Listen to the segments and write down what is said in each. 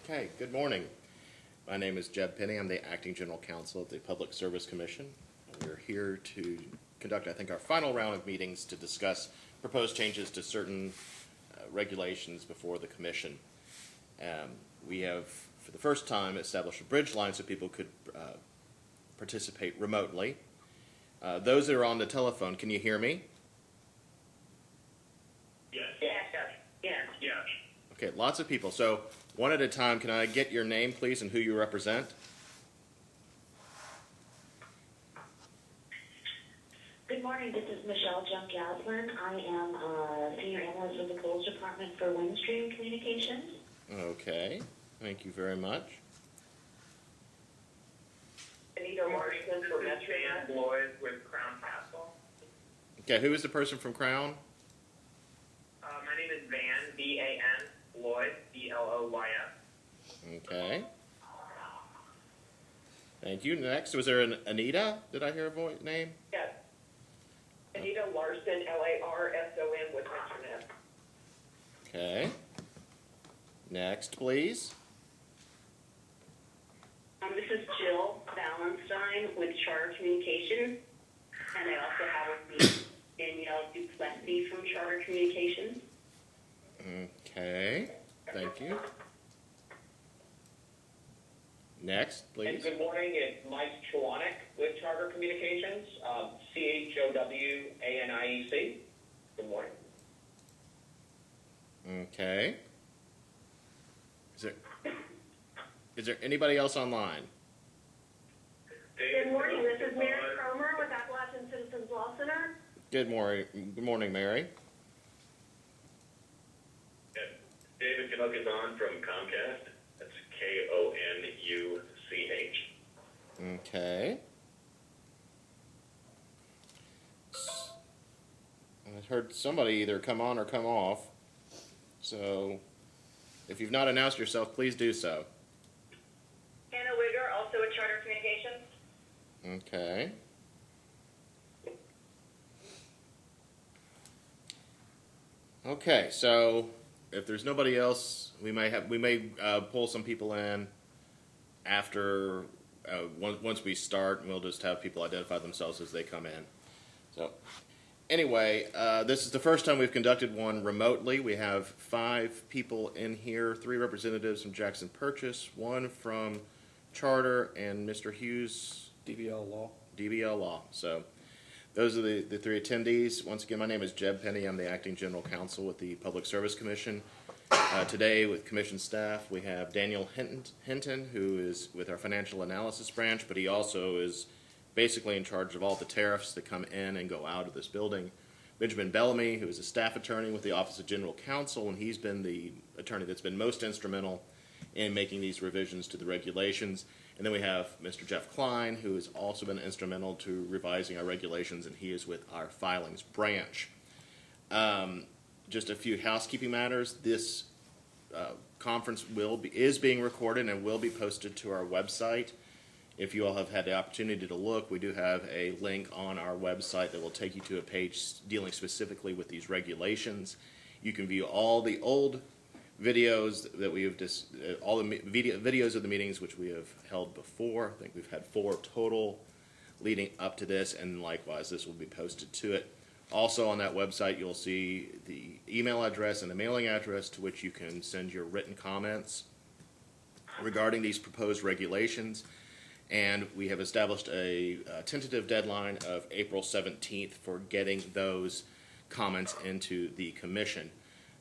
Okay, good morning. My name is Jeb Penny. I'm the Acting General Counsel at the Public Service Commission. We're here to conduct, I think, our final round of meetings to discuss proposed changes to certain regulations before the Commission. We have, for the first time, established a bridge line so people could participate remotely. Those that are on the telephone, can you hear me? Yes. Okay, lots of people. So one at a time, can I get your name, please, and who you represent? Good morning, this is Michelle Junk-Gaslin. I am Senior Analyst with the Polls Department for Windstream Communications. Okay, thank you very much. Anita Larson from Van Lloyd with Crown Castle. Okay, who is the person from Crown? My name is Van, V-A-N, Lloyd, B-L-O-Y-S. Okay. Thank you. Next, was there an Anita? Did I hear a name? Yes. Anita Larson, L-A-R-S-O-N with Internet. Okay. Next, please. This is Jill Valenstein with Charter Communications, and I also have with me Danielle Duplessis from Charter Communications. Okay. Thank you. Next, please. And good morning, it's Mike Chwanek with Charter Communications, C-H-O-W-A-N-I-E-C. Good morning. Okay. Is there anybody else online? Good morning. This is Mary Cromer with Appalachian Citizens Law Center. Good morning, Mary. David Canuck is on from Comcast. That's K-O-N-U-C-H. Okay. I heard somebody either come on or come off. So if you've not announced yourself, please do so. Hannah Wigger, also with Charter Communications. Okay. Okay, so if there's nobody else, we may pull some people in after once we start, and we'll just have people identify themselves as they come in. So anyway, this is the first time we've conducted one remotely. We have 5 people in here, 3 representatives from Jackson Purchase, 1 from Charter, and Mr. Hughes. DBL Law. DBL Law. So those are the 3 attendees. Once again, my name is Jeb Penny. I'm the Acting General Counsel with the Public Service Commission. Today, with Commission staff, we have Daniel Hinton, who is with our Financial Analysis Branch, but he also is basically in charge of all the tariffs that come in and go out of this building. Benjamin Bellamy, who is a staff attorney with the Office of General Counsel, and he's been the attorney that's been most instrumental in making these revisions to the regulations. And then we have Mr. Jeff Klein, who has also been instrumental to revising our regulations, and he is with our filings branch. Just a few housekeeping matters. This conference is being recorded and will be posted to our website. If you all have had the opportunity to look, we do have a link on our website that will take you to a page dealing specifically with these regulations. You can view all the old videos that we have all the videos of the meetings which we have held before. I think we've had 4 total leading up to this, and likewise this will be posted to it. Also on that website you'll see the email address and the mailing address to which you can send your written comments regarding these proposed regulations. And we have established a tentative deadline of April 17th for getting those comments into the Commission.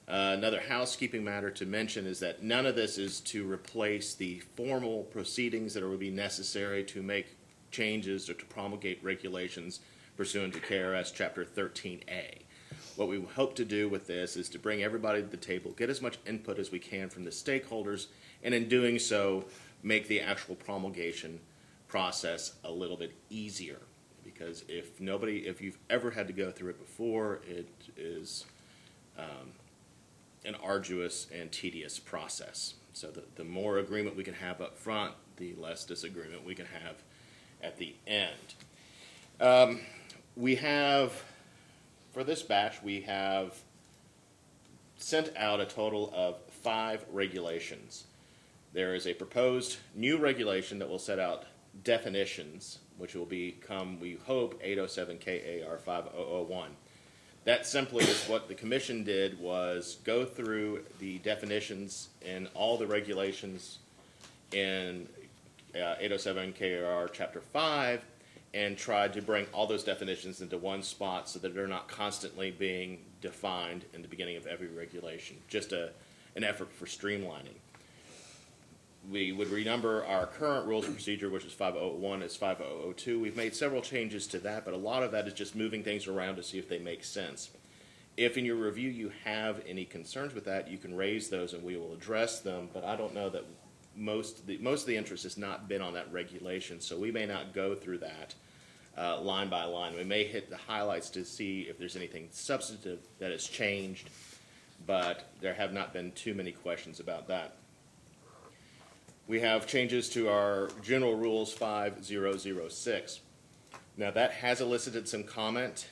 Another housekeeping matter to mention is that none of this is to replace the formal proceedings that would be necessary to make changes or to promulgate regulations pursuant to KRS Chapter 13A. What we hope to do with this is to bring everybody to the table, get as much input as we can from the stakeholders, and in doing so, make the actual promulgation process a little bit easier. Because if you've ever had to go through it before, it is an arduous and tedious process. So the more agreement we can have up front, the less disagreement we can have at the end. We have, for this batch, we have sent out a total of 5 regulations. There is a proposed new regulation that will set out definitions, which will become, we hope, 807 KAR 5001. That simply is what the commission did, was go through the definitions in all the regulations in 807 KAR Chapter 5 and tried to bring all those definitions into one spot so that they're not constantly being defined in the beginning of every regulation. Just an effort for streamlining. We would renumber our current rules of procedure, which is 5001, as 5002. We've made several changes to that, but a lot of that is just moving things around to see if they make sense. If in your review you have any concerns with that, you can raise those and we will address them, but I don't know that most of the interest has not been on that regulation, so we may not go through that line by line. We may hit the highlights to see if there's anything substantive that has changed, but there have not been too many questions about that. We have changes to our General Rules 5006. Now that has elicited some comment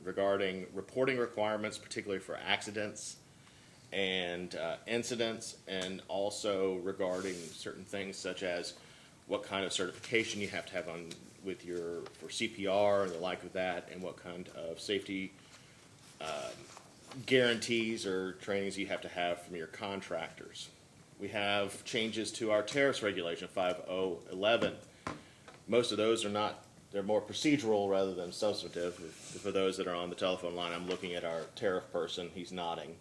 regarding reporting requirements, particularly for accidents and incidents, and also regarding certain things such as what kind of certification you have to have on with for CPR and the like of that, and what kind of safety guarantees or trainings you have to have from your contractors. We have changes to our tariffs regulation, 5011. Most of those are not, they're more procedural rather than substantive. For those that are on the telephone line, I'm looking at our tariff person, he's nodding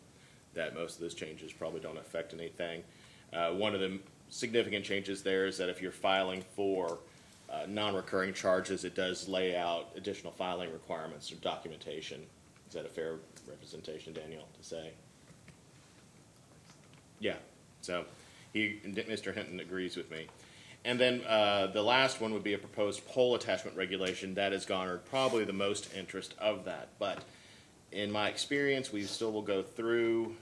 that most of those changes probably don't affect anything. One of the significant changes there is that if you're filing for non-recurring charges, it does lay out additional filing requirements or documentation. Is that a fair representation, Daniel, to say? Yeah. So Mr. Hinton agrees with me. And then the last one would be a proposed pole attachment regulation. That has garnered probably the most interest of that. But in my experience, we still will go through.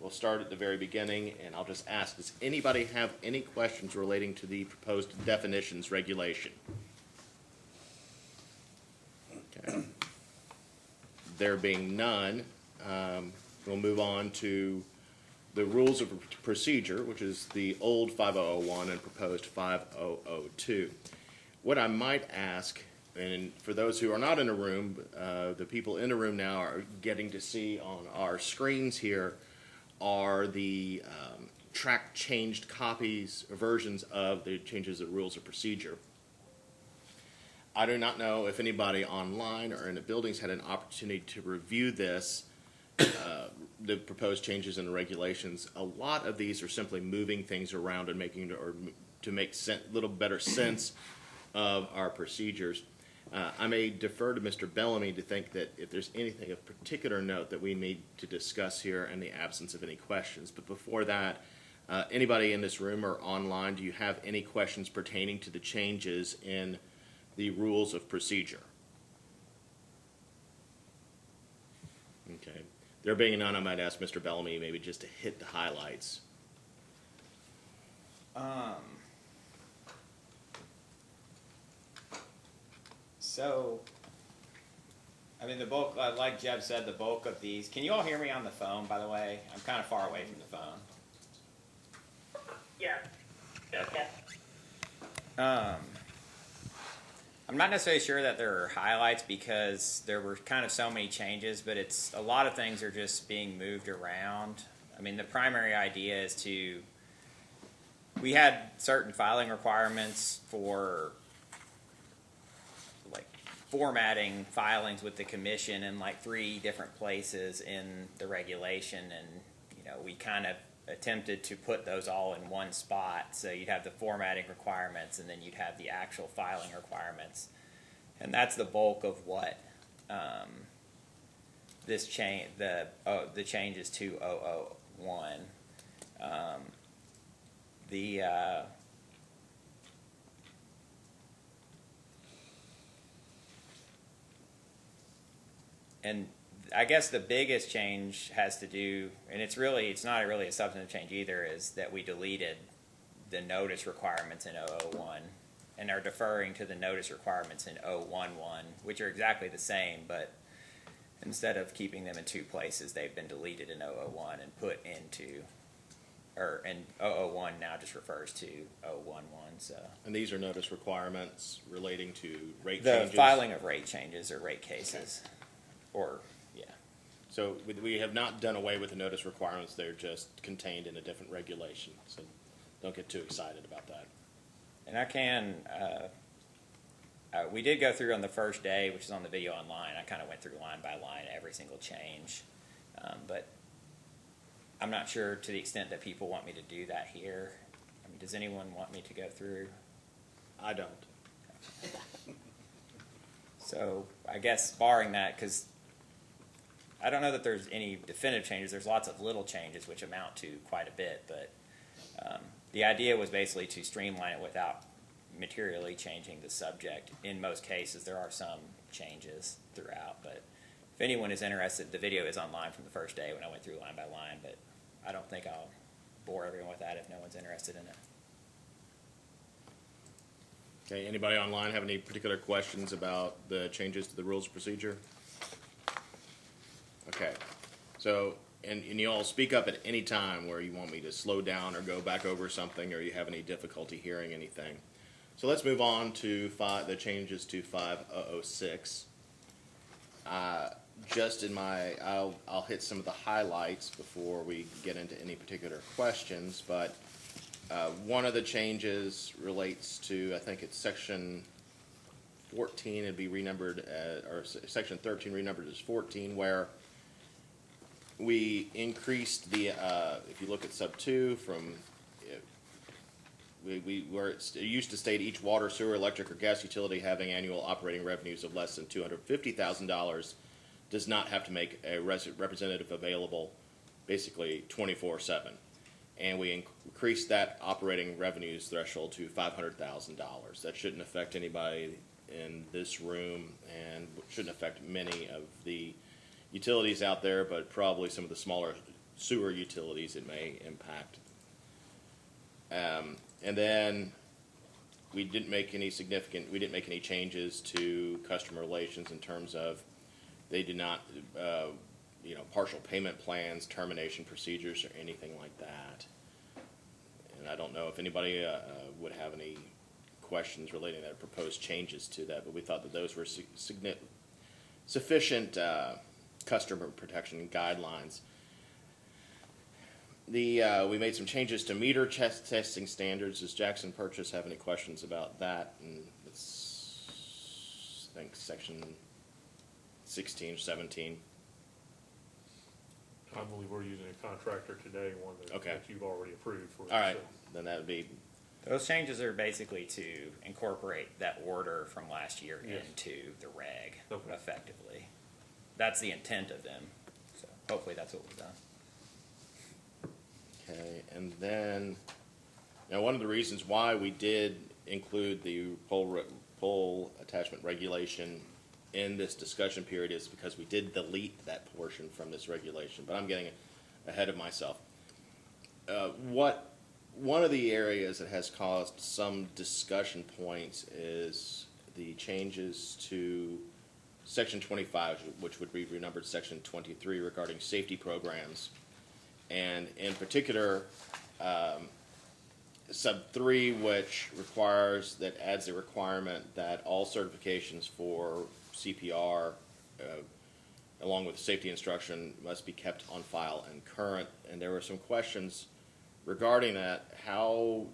We'll start at the very beginning, and I'll just ask, does anybody have any questions relating to the proposed definitions regulation? Okay. There being none, we'll move on to the rules of procedure, which is the old 5001 and proposed 5002. What I might ask, and for those who are not in the room, the people in the room now are getting to see on our screens here are the track changed copies or versions of the changes of rules of procedure. I do not know if anybody online or in the buildings had an opportunity to review this, the proposed changes in the regulations. A lot of these are simply moving things around and making, or to make a little better sense of our procedures. I may defer to Mr. Bellamy to think that if there's anything of particular note that we need to discuss here in the absence of any questions. But before that, anybody in this room or online, do you have any questions pertaining to the changes in the rules of procedure? Okay. There being none, I might ask Mr. Bellamy maybe just to hit the highlights. So, I mean, the bulk, like Jeb said, the bulk of these. Can you all hear me on the phone, by the way? I'm kind of far away from the phone. Yeah. I'm not necessarily sure that there are highlights because there were kind of so many changes, but it's a lot of things are just being moved around. I mean, the primary idea is we had certain filing requirements for like formatting filings with the commission in like 3 different places in the regulation, and we kind of attempted to put those all in one spot. So you'd have the formatting requirements, and then you'd have the actual filing requirements, and that's the bulk of what this the changes to 001. And I guess the biggest change has to do, and it's not really a substantive change either, is that we deleted the notice requirements in 001 and are deferring to the notice requirements in 011, which are exactly the same, but instead of keeping them in 2 places, they've been deleted in 001 and put into and 001 now just refers to 011, so. And these are notice requirements relating to rate The changes? filing of rate changes or rate cases, or, yeah. So we have not done away with the notice requirements, they're just contained in a different regulation, so don't get too excited about that. And I can, we did go through on the first day, which is on the video online. I kind of went through line by line every single change. But I'm not sure to the extent that people want me to do that here. I mean, does anyone want me to go through? I don't. So I guess barring that, because I don't know that there's any definitive changes. There's lots of little changes which amount to quite a bit, but the idea was basically to streamline it without materially changing the subject. In most cases, there are some changes throughout, but if anyone is interested, the video is online from the first day when I went through line by line, but I don't think I'll bore everyone with that if no one's interested in it. Okay, anybody online have any particular questions about the changes to the rules of procedure? Okay, so, and you all speak up at any time where you want me to slow down or go back over something, or you have any difficulty hearing anything. So let's move on to the changes to 506. Just in my, I'll hit some of the highlights before we get into any particular questions, but one of the changes relates to, I think it's section 14, it'd be renumbered, or section 13 renumbered as 14, where we increased the, if you look at sub 2 from, where it used to state each water, sewer, electric, or gas utility having annual operating revenues of less than $250,000 does not have to make a representative available basically 24/7. And we increased that operating revenues threshold to $500,000. That shouldn't affect anybody in this room and shouldn't affect many of the utilities out there, but probably some of the smaller sewer utilities it may impact. And then we didn't make any changes to customer relations in terms of they did not, partial payment plans, termination procedures, or anything like that. And I don't know if anybody would have any questions relating to proposed changes to that, but we thought that those were sufficient customer protection guidelines. We made some changes to meter testing standards. Does Jackson Purchase have any questions about that? And it's, I think, section 16 or 17. I believe we're using a contractor today, one that, Okay. that you've already approved for. All right, so. then that would be, Those changes are basically to incorporate that order from last year Yes. into the reg Okay. effectively. That's the intent of them. So hopefully that's what was done. okay. And then, now one of the reasons why we did include the pole attachment regulation in this discussion period is because we did delete that portion from this regulation, but I'm getting ahead of myself. One of the areas that has caused some discussion points is the changes to section 25, which would be renumbered section 23 regarding safety programs. And in particular, sub 3, which requires, that adds a requirement that all certifications for CPR, along with safety instruction, must be kept on file and current. And there were some questions regarding that. How,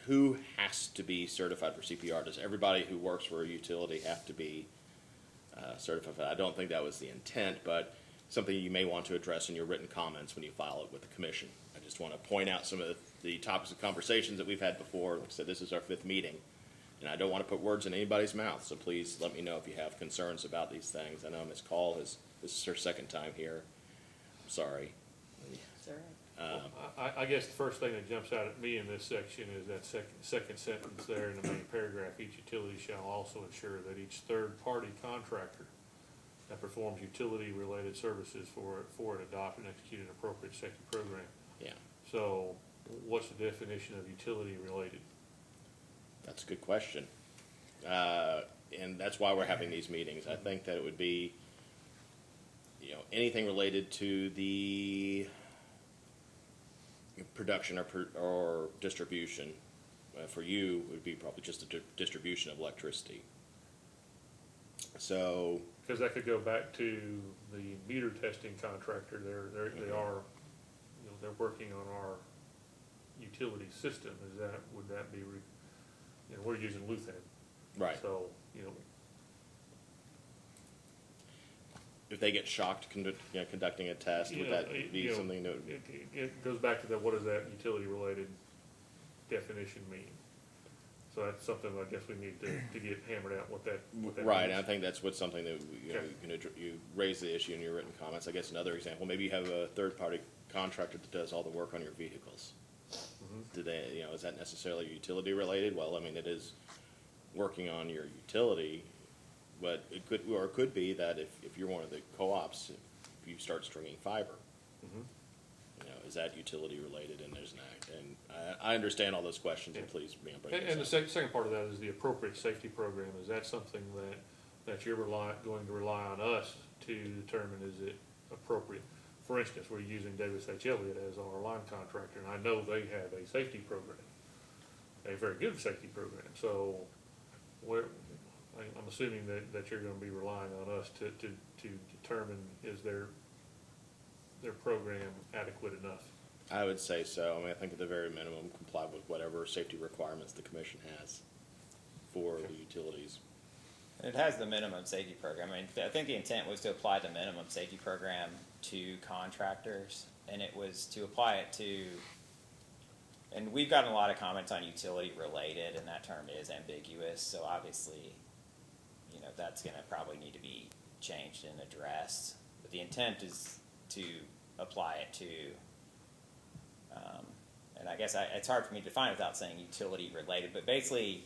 who has to be certified for CPR? Does everybody who works for a utility have to be certified? I don't think that was the intent, but something you may want to address in your written comments when you file it with the commission. I just want to point out some of the topics of conversations that we've had before. Like I said, this is our 5th meeting, and I don't want to put words in anybody's mouth, so please let me know if you have concerns about these things. I know Ms. Call this is her 2nd time here. I'm sorry. I guess the first thing that jumps out at me in this section is that second sentence there in the main paragraph. Each utility shall also ensure that each third-party contractor that performs utility-related services for it adopt and execute an appropriate safety program. Yeah, So what's the definition of utility-related? that's a good question. And that's why we're having these meetings. I think that it would be, anything related to the production or distribution. For you, it would be probably just a distribution of electricity. So, Because that could go back to the meter testing contractor, they are, you know, they're working on our utility system, would that be, you know, we're using Luthen. right, So, you know, if they get shocked conducting a test, would that be you know, something that, it goes back to that, what does that utility-related definition mean? So that's something I guess we need to get hammered out, what that right, means. and I think that's what's something that, you know, Okay. you raise the issue in your written comments. I guess another example, maybe you have a third-party contractor that does all the work on your vehicles. Do they, you know, is that necessarily utility-related? Well, I mean, it is working on your utility, but it could be that if you're one of the co-ops, if you start stringing fiber, Mhm. you know, is that utility-related, and there's an act, and I understand all those questions, and please, you know, bring And the this up. second part of that is the appropriate safety program. Is that something that you're going to rely on us to determine is it appropriate? For instance, we're using Davis H. Elliott as our line contractor, and I know they have a safety program, a very good safety program. So I'm assuming that you're gonna be relying on us to determine is their program adequate enough? I would say so. I mean, I think at the very minimum, comply with whatever safety requirements the commission has for the utilities. It has the minimum safety program. I mean, I think the intent was to apply the minimum safety program to contractors, and it was to apply it to, and we've gotten a lot of comments on utility related, and that term is ambiguous, so obviously, you know, that's gonna probably need to be changed and addressed. But the intent is to apply it to, and I guess it's hard for me to define it without saying utility related, but basically,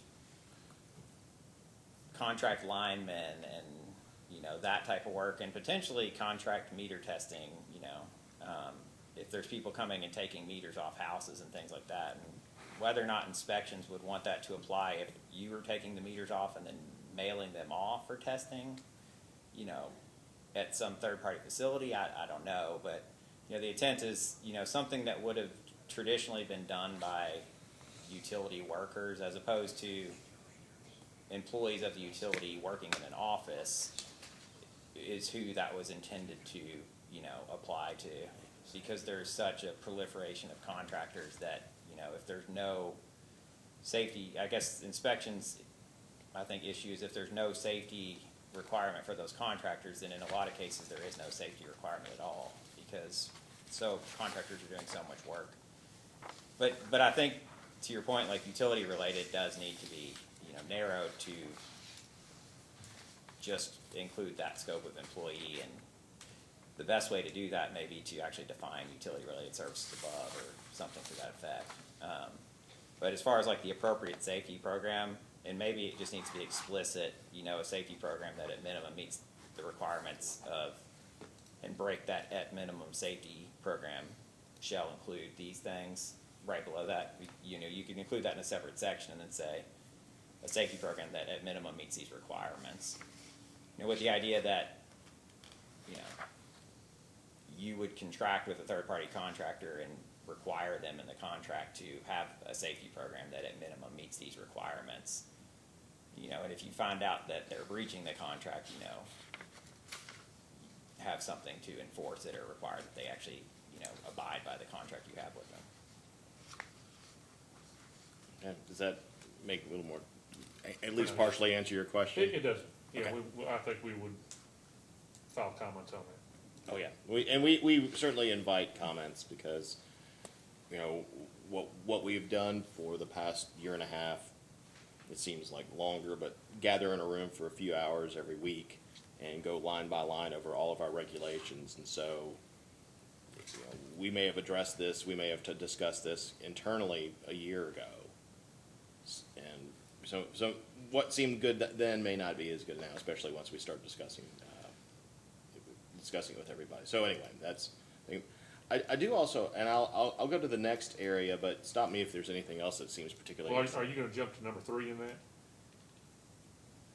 contract linemen and, you know, that type of work, and potentially contract meter testing, you know, if there's people coming and taking meters off houses and things like that, and whether or not inspections would want that to apply if you were taking the meters off and then mailing them off for testing, you know, at some third-party facility, I don't know, but, you know, the intent is, you know, something that would have traditionally been done by utility workers as opposed to employees of the utility working in an office is who that was intended to, you know, apply to, because there's such a proliferation of contractors that, you know, if there's no safety, I guess inspections, I think issues, if there's no safety requirement for those contractors, then in a lot of cases there is no safety requirement at all, because contractors are doing so much work. But I think, to your point, like utility related does need to be, you know, narrowed to just include that scope of employee, and the best way to do that may be to actually define utility related services above or something to that effect. But as far as like the appropriate safety program, and maybe it just needs to be explicit, you know, a safety program that at minimum meets the requirements of, and break that at minimum safety program shall include these things. Right below that, you know, you can include that in a separate section and then say a safety program that at minimum meets these requirements. You know, with the idea that, you know, you would contract with a third-party contractor and require them in the contract to have a safety program that at minimum meets these requirements. You know, and if you find out that they're breaching the contract, you know, have something to enforce it or require that they actually, you know, abide by the contract you have with them. Yeah, does that make a little more, at least partially answer your question? It doesn't. Yeah, Okay. I think we would file comments on that. Oh, yeah. We certainly invite comments because, you know, what we've done for the past year and a half, it seems like longer, but gather in a room for a few hours every week and go line by line over all of our regulations. And so, you know, we may have addressed this, we may have discussed this internally a year ago. And so what seemed good then may not be as good now, especially once we start discussing it with everybody. So anyway, that's, I do also, and I'll go to the next area, but stop me if there's anything else that seems particularly. Well, are you gonna jump to number 3 in that?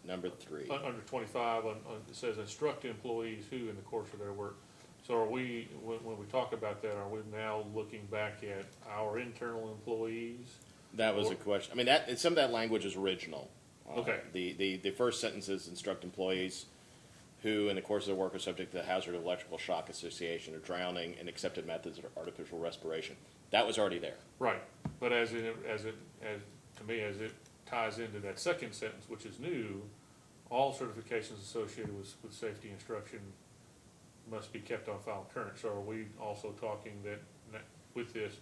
Number 3. Under 25, it says instruct employees who in the course of their work So are we, when we talk about that, are we now looking back at our internal employees? That was a question. I mean, that, some of that language is original. Okay. The first sentence is instruct employees who, in the course of their work, are subject to the hazard of electrical shock association or drowning and accepted methods of artificial respiration. That was already there. Right, but as to me, as it ties into that second sentence, which is new, all certifications associated with safety instruction must be kept on file current. So are we also talking that with this,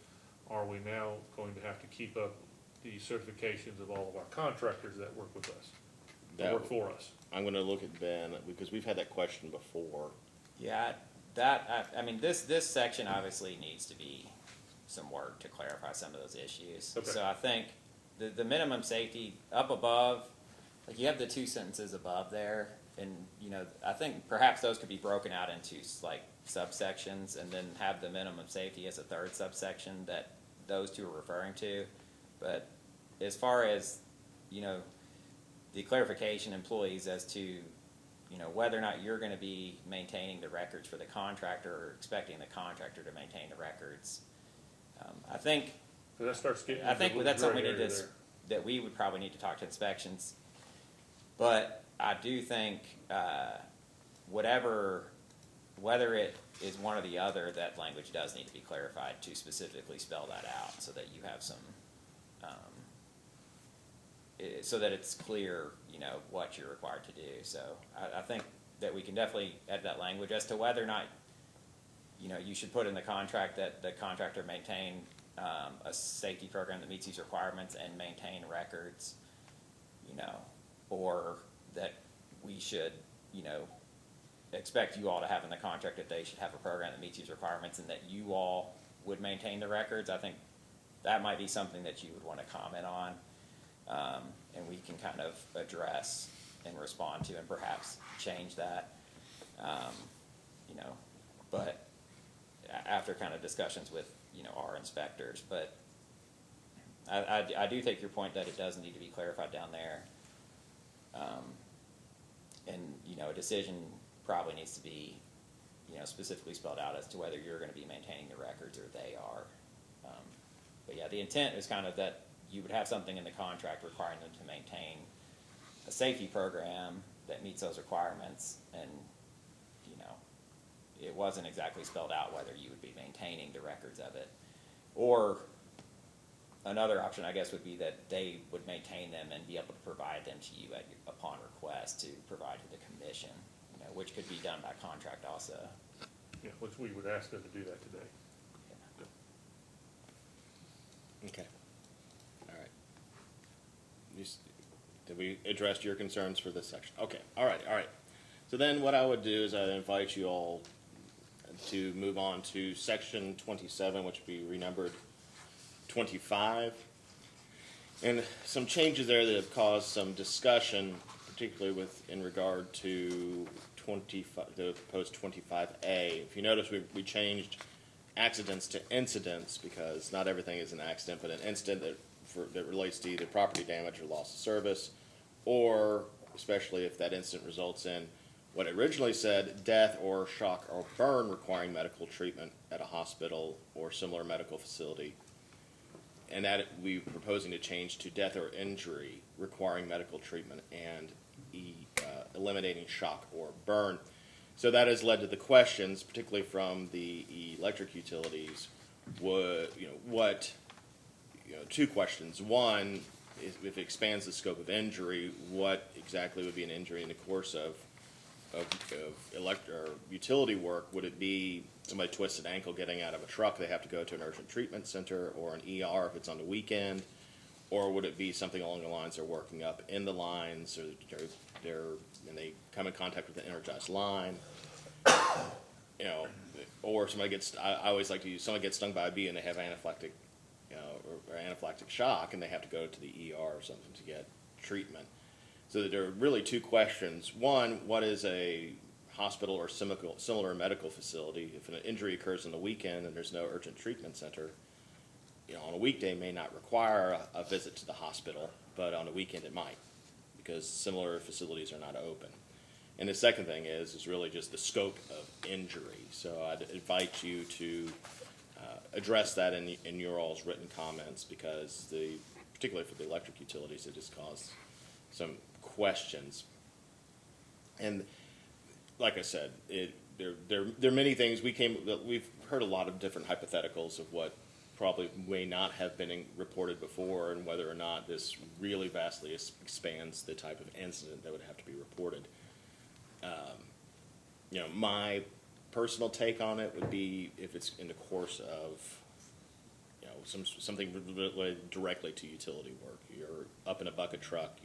are we now going to have to keep up the certifications of all of our contractors that work with us, that work for us? I'm going to look at Ben because we've had that question before. Yeah, I mean, this section obviously needs to be some work to clarify some of those issues. Okay. So I think the minimum safety up above, like you have the two sentences above there, and I think perhaps those could be broken out into like subsections, and then have the minimum safety as a third subsection that those two are referring to. But as far as the clarification employees as to whether or not you're going to be maintaining the records for the contractor or expecting the contractor to maintain the records. I think That starts getting. I think into that's something we gray need area to, there. that we would probably need to talk to inspections. But I do think whether it is one or the other, that language does need to be clarified to specifically spell that out so that you have some, so that it's clear, what you're required to do. So I think that we can definitely add that language as to whether or not, you should put in the contract that the contractor maintain a safety program that meets these requirements and maintain records, or that we should, expect you all to have in the contract that they should have a program that meets these requirements and that you all would maintain the records. I think that might be something that you would want to comment on, and we can kind of address and respond to and perhaps change that, but after kind of discussions with, our inspectors. But I do take your point that it does need to be clarified down there. And, a decision probably needs to be, specifically spelled out as to whether you're going to be maintaining the records or they are. But yeah, the intent is kind of that you would have something in the contract requiring them to maintain a safety program that meets those requirements, and, it wasn't exactly spelled out whether you would be maintaining the records of it. Or another option, I guess, would be that they would maintain them and be able to provide them to you upon request to provide to the commission, which could be done by contract also. Yeah, which we would ask them to do that today. Okay. All right. Did we address your concerns for this section? Okay. All right. So then what I would do is I'd invite you all to move on to section 27, which would be renumbered 25. And some changes there that have caused some discussion, particularly in regard to the proposed 25A. If you notice, we changed accidents to incidents because not everything is an accident, but an incident that relates to either property damage or loss of service, or especially if that incident results in what it originally said, death or shock or burn requiring medical treatment at a hospital or similar medical facility. And that we're proposing to change to death or injury requiring medical treatment and eliminating shock or burn. So that has led to the questions, particularly from the electric utilities. Two questions. One, if it expands the scope of injury, what exactly would be an injury in the course of utility work? Would it be somebody twists an ankle getting out of a truck, they have to go to an urgent treatment center or an ER if it's on the weekend? Or would it be something along the lines they're working up in the lines, or and they come in contact with an energized line? Or somebody gets, I always like to use, someone gets stung by a bee and they have anaphylactic, or anaphylactic shock, and they have to go to the ER or something to get treatment. So there are really two questions. One, what is a hospital or similar medical facility? If an injury occurs on the weekend and there's no urgent treatment center, on a weekday may not require a visit to the hospital, but on a weekend it might, because similar facilities are not open. And the second thing is really just the scope of injury. So I'd invite you to address that in your all's written comments, because particularly for the electric utilities, it just caused some questions. And like I said, there are many things we've heard a lot of different hypotheticals of what probably may not have been reported before, and whether or not this really vastly expands the type of incident that would have to be reported. My personal take on it would be if it's in the course of, something related directly to utility work. You're up in a bucket truck,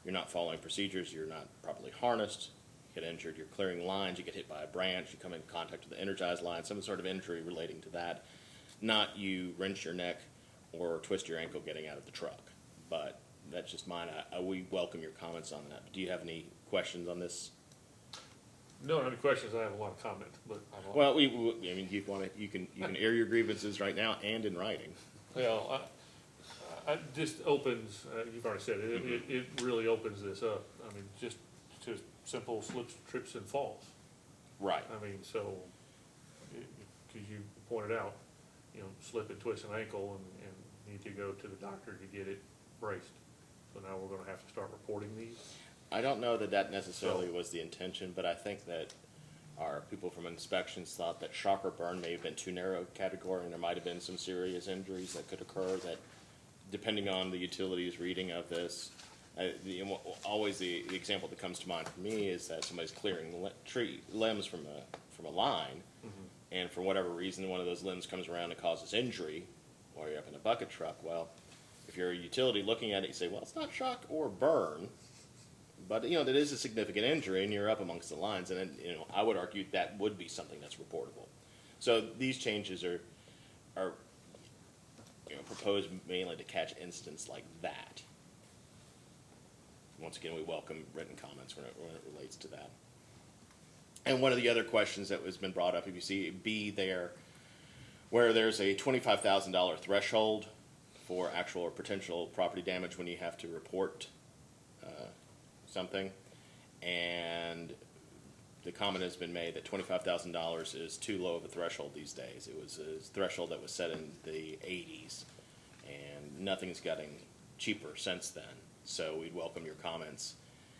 you're not following procedures, you're not properly harnessed, you get injured, you're clearing lines, you get hit by a branch, you come in contact with the energized line, some sort of injury relating to that. Not you wrench your neck or twist your ankle getting out of the truck. But that's just mine. We welcome your comments on that. Do you have any questions on this? No, any questions? I have a lot of comments, but I don't. Well, you can air your grievances right now and in writing. Well, I just opens, you've already said it, it really opens this up. I mean, just to simple slips, trips, and falls. Right. I mean, so, because you pointed out, slip and twist an ankle and need to go to the doctor to get it braced. So now we're gonna have to start reporting these. I don't know that necessarily was the intention, but I think that our people from inspections thought that shock or burn may have been too narrow a category, and there might have been some serious injuries that could occur that, depending on the utilities reading of this, always the example that comes to mind for me is that somebody's clearing limbs from a line, and for whatever reason, one of those limbs comes around and causes injury while you're up in a bucket truck. Well, if you're a utility looking at it, you say, well, it's not shock or burn, but that is a significant injury, and you're up amongst the lines, and I would argue that would be something that's reportable. So these changes are proposed mainly to catch incidents like that. Once again, we welcome written comments when it relates to that. And one of the other questions that has been brought up, if you see B there, where there's a $25,000 threshold for actual or potential property damage when you have to report something, and the comment has been made that $25,000 is too low of a threshold these days. It was a threshold that was set in the 80s, and nothing's gotten cheaper since then. So we'd welcome your comments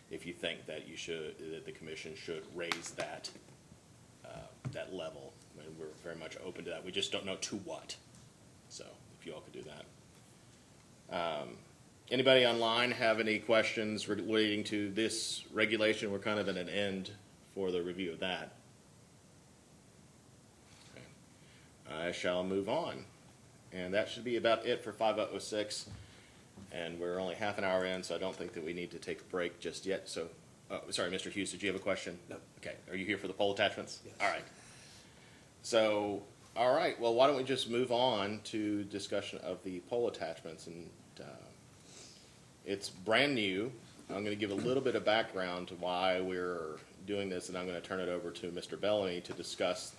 if you think that that the commission should raise that level. And we're very much open to that. We just don't know to what. So if you all could do that. Anybody online have any questions relating to this regulation? We're kind of at an end for the review of that. Okay. I shall move on. And that should be about it for 506. And we're only half an hour in, so I don't think that we need to take a break just yet. So, sorry, Mr. Hughes, did you have a question? No. Okay. Are you here for the poll attachments? Yes. All right. So, all right. Well, why don't we just move on to discussion of the poll attachments? And it's brand new. I'm going to give a little bit of background to why we're doing this, and I'm going to turn it over to Mr. Bellamy to discuss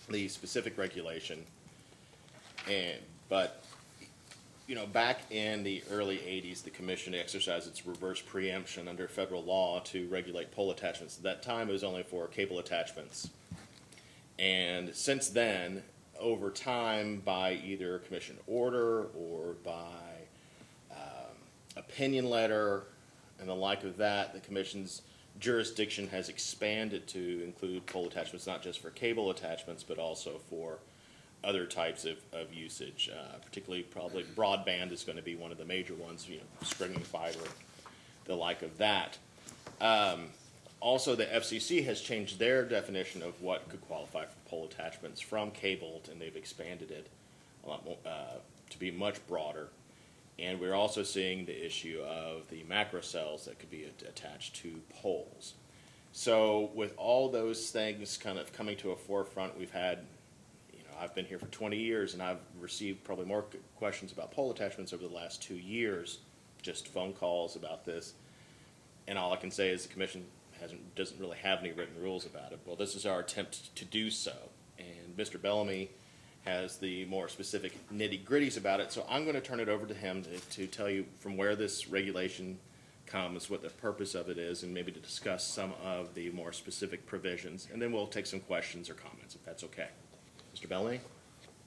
the specific regulation. But back in the early 80s, the commission exercised its reverse preemption under federal law to regulate pole attachments. At that time, it was only for cable attachments. And since then, over time, by either commission order or by opinion letter and the like of that, the commission's jurisdiction has expanded to include pole attachments, not just for cable attachments, but also for other types of usage, particularly probably broadband is going to be one of the major ones, stringing fiber, the like of that. Also, the FCC has changed their definition of what could qualify for pole attachments from cable, and they've expanded it a lot more, to be much broader. And we're also seeing the issue of the macro cells that could be attached to poles. So with all those things kind of coming to a forefront, we've had, I've been here for 20 years, and I've received probably more questions about pole attachments over the last 2 years, just phone calls about this. And all I can say is the commission doesn't really have any written rules about it. Well, this is our attempt to do so. And Mr. Bellamy has the more specific nitty-gritties about it. So I'm going to turn it over to him to tell you from where this regulation comes, what the purpose of it is, and maybe to discuss some of the more specific provisions. And then we'll take some questions or comments, if that's okay. Mr. Bellamy?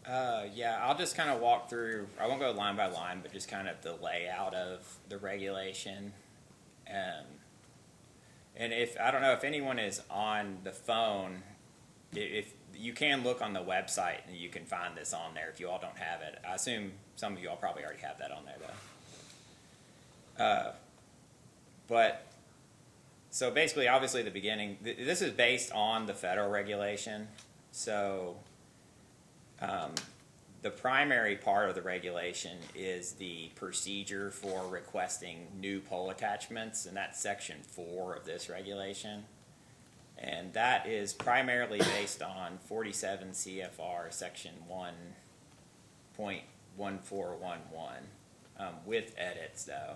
Yeah, I'll just kind of walk through, I won't go line by line, but just kind of the layout of the regulation. And I don't know if anyone is on the phone, if you can look on the website and you can find this on there if you all don't have it. I assume some of you all probably already have that on there though. But, so basically, obviously the beginning, this is based on the federal regulation. So, the primary part of the regulation is the procedure for requesting new pole attachments, and that's section 4 of this regulation. And that is primarily based on 47 CFR section 1.1411, with edits though,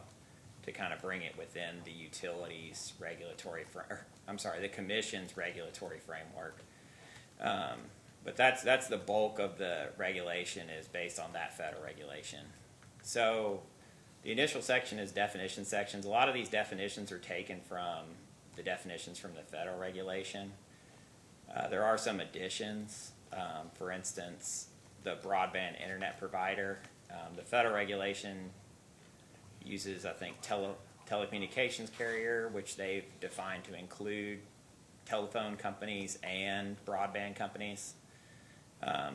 to kind of bring it within the utilities regulatory, the commission's regulatory framework. But that's the bulk of the regulation is based on that federal regulation. So the initial section is definition sections. A lot of these definitions are taken from the definitions from the federal regulation. There are some additions. For instance, the broadband internet provider. The federal regulation uses, I think, telecommunications carrier, which they've defined to include telephone companies and broadband companies.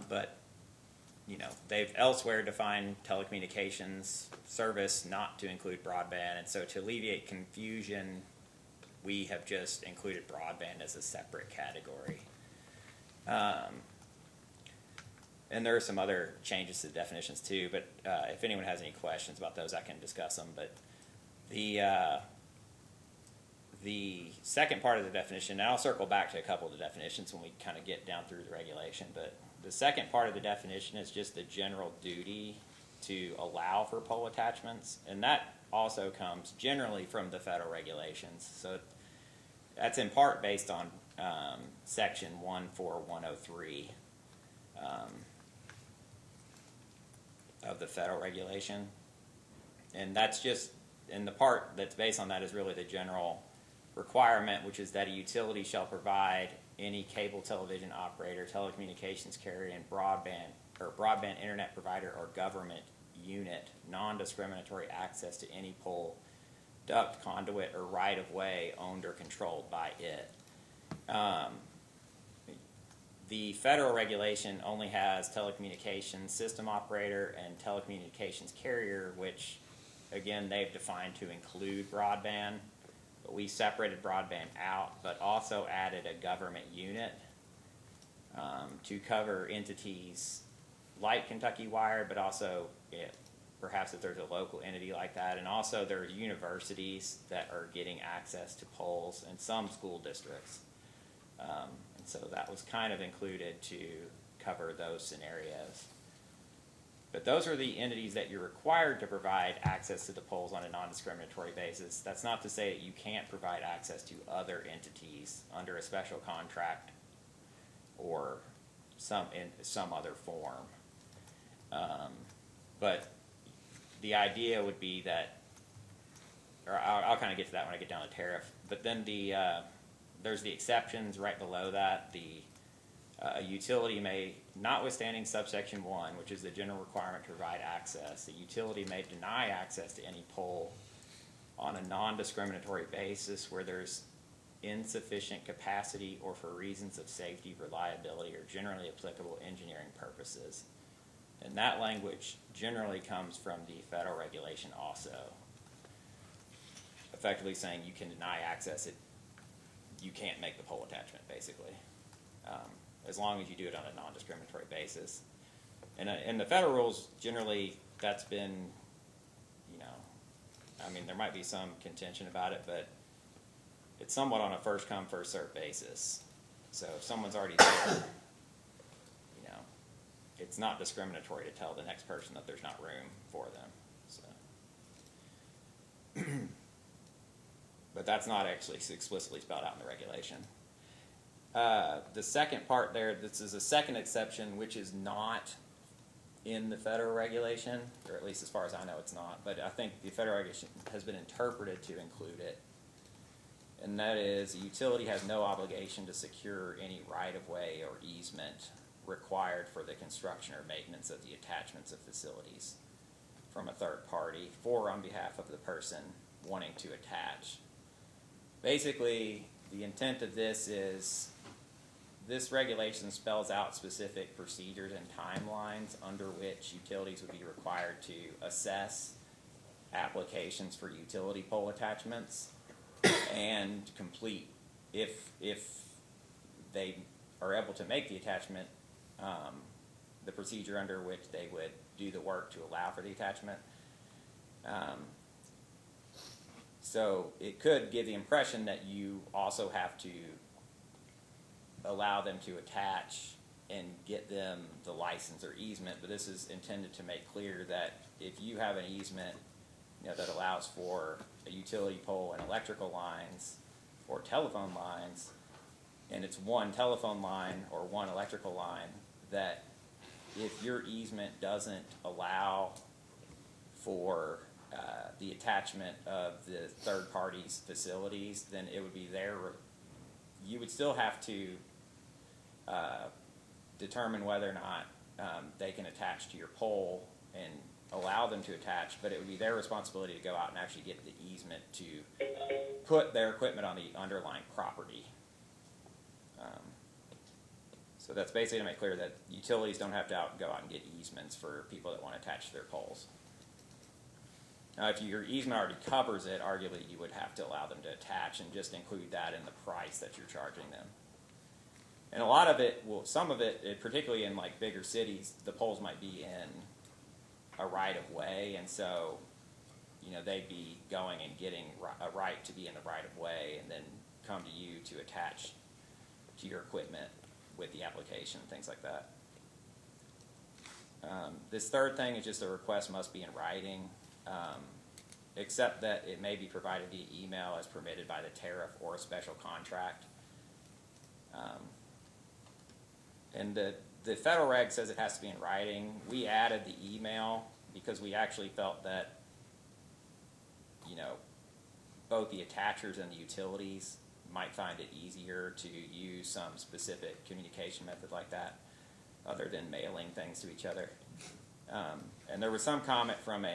But, you know, they've elsewhere defined telecommunications service not to include broadband. And so to alleviate confusion, we have just included broadband as a separate category. And there are some other changes to the definitions too, but if anyone has any questions about those, I can discuss them. But the second part of the definition, and I'll circle back to a couple of the definitions when we kind of get down through the regulation, but the second part of the definition is just the general duty to allow for pole attachments, and that also comes generally from the federal regulations. So that's in part based on section 14103 of the federal regulation, and that's just, and the part that's based on that is really the general requirement, which is that a utility shall provide any cable television operator, telecommunications carrier, and broadband internet provider or government unit non-discriminatory access to any pole, duct, conduit, or right-of-way owned or controlled by it. The federal regulation only has telecommunications system operator and telecommunications carrier, which, again, they've defined to include broadband. But we separated broadband out, but also added a government unit to cover entities like Kentucky Wire, but also perhaps if there's a local entity like that. And also there are universities that are getting access to poles and some school districts. And so that was kind of included to cover those scenarios. But those are the entities that you're required to provide access to the poles on a non-discriminatory basis. That's not to say that you can't provide access to other entities under a special contract or in some other form. But the idea would be that, or I'll kind of get to that when I get down to tariff. But then there's the exceptions right below that. A utility may, notwithstanding subsection 1, which is the general requirement to provide access, the utility may deny access to any pole on a non-discriminatory basis where there's insufficient capacity or for reasons of safety, reliability, or generally applicable engineering purposes. And that language generally comes from the federal regulation also, effectively saying you can deny access, you can't make the pole attachment, basically. As long as you do it on a non-discriminatory basis. And in the federal rules, generally, that's been, you know, I mean, there might be some contention about it, but it's somewhat on a first-come, first-served basis. So if someone's already there, you know, it's not discriminatory to tell the next person that there's not room for them. So. But that's not actually explicitly spelled out in the regulation. The second part there, this is a second exception, which is not in the federal regulation, or at least as far as I know, it's not. But I think the federal regulation has been interpreted to include it. And that is, a utility has no obligation to secure any right-of-way or easement required for the construction or maintenance of the attachments of facilities from a third party for on behalf of the person wanting to attach. Basically, the intent of this is, this regulation spells out specific procedures and timelines under which utilities would be required to assess applications for utility pole attachments and complete, if they are able to make the attachment, the procedure under which they would do the work to allow for the attachment. So it could give the impression that you also have to allow them to attach and get them the license or easement, but this is intended to make clear that if you have an easement, you know, that allows for a utility pole and electrical lines or telephone lines, and it's one telephone line or one electrical line, that if your easement doesn't allow for the attachment of the third party's facilities, then it would be you would still have to determine whether or not they can attach to your pole and allow them to attach, but it would be their responsibility to go out and actually get the easement to put their equipment on the underlying property. So that's basically to make clear that utilities don't have to go out and get easements for people that want to attach to their poles. Now, if your easement already covers it, arguably you would have to allow them to attach and just include that in the price that you're charging them. And a lot of it, well, some of it, particularly in like bigger cities, the poles might be in a right of way, and so, you know, they'd be going and getting a right to be in the right of way, and then come to you to attach to your equipment with the application, things like that. This third thing is just a request must be in writing, except that it may be provided via email as permitted by the tariff or a special contract. And the federal reg says it has to be in writing. We added the email because we actually felt that, you know, both the attachers and the utilities might find it easier to use some specific communication method like that, other than mailing things to each other. And there was some comment from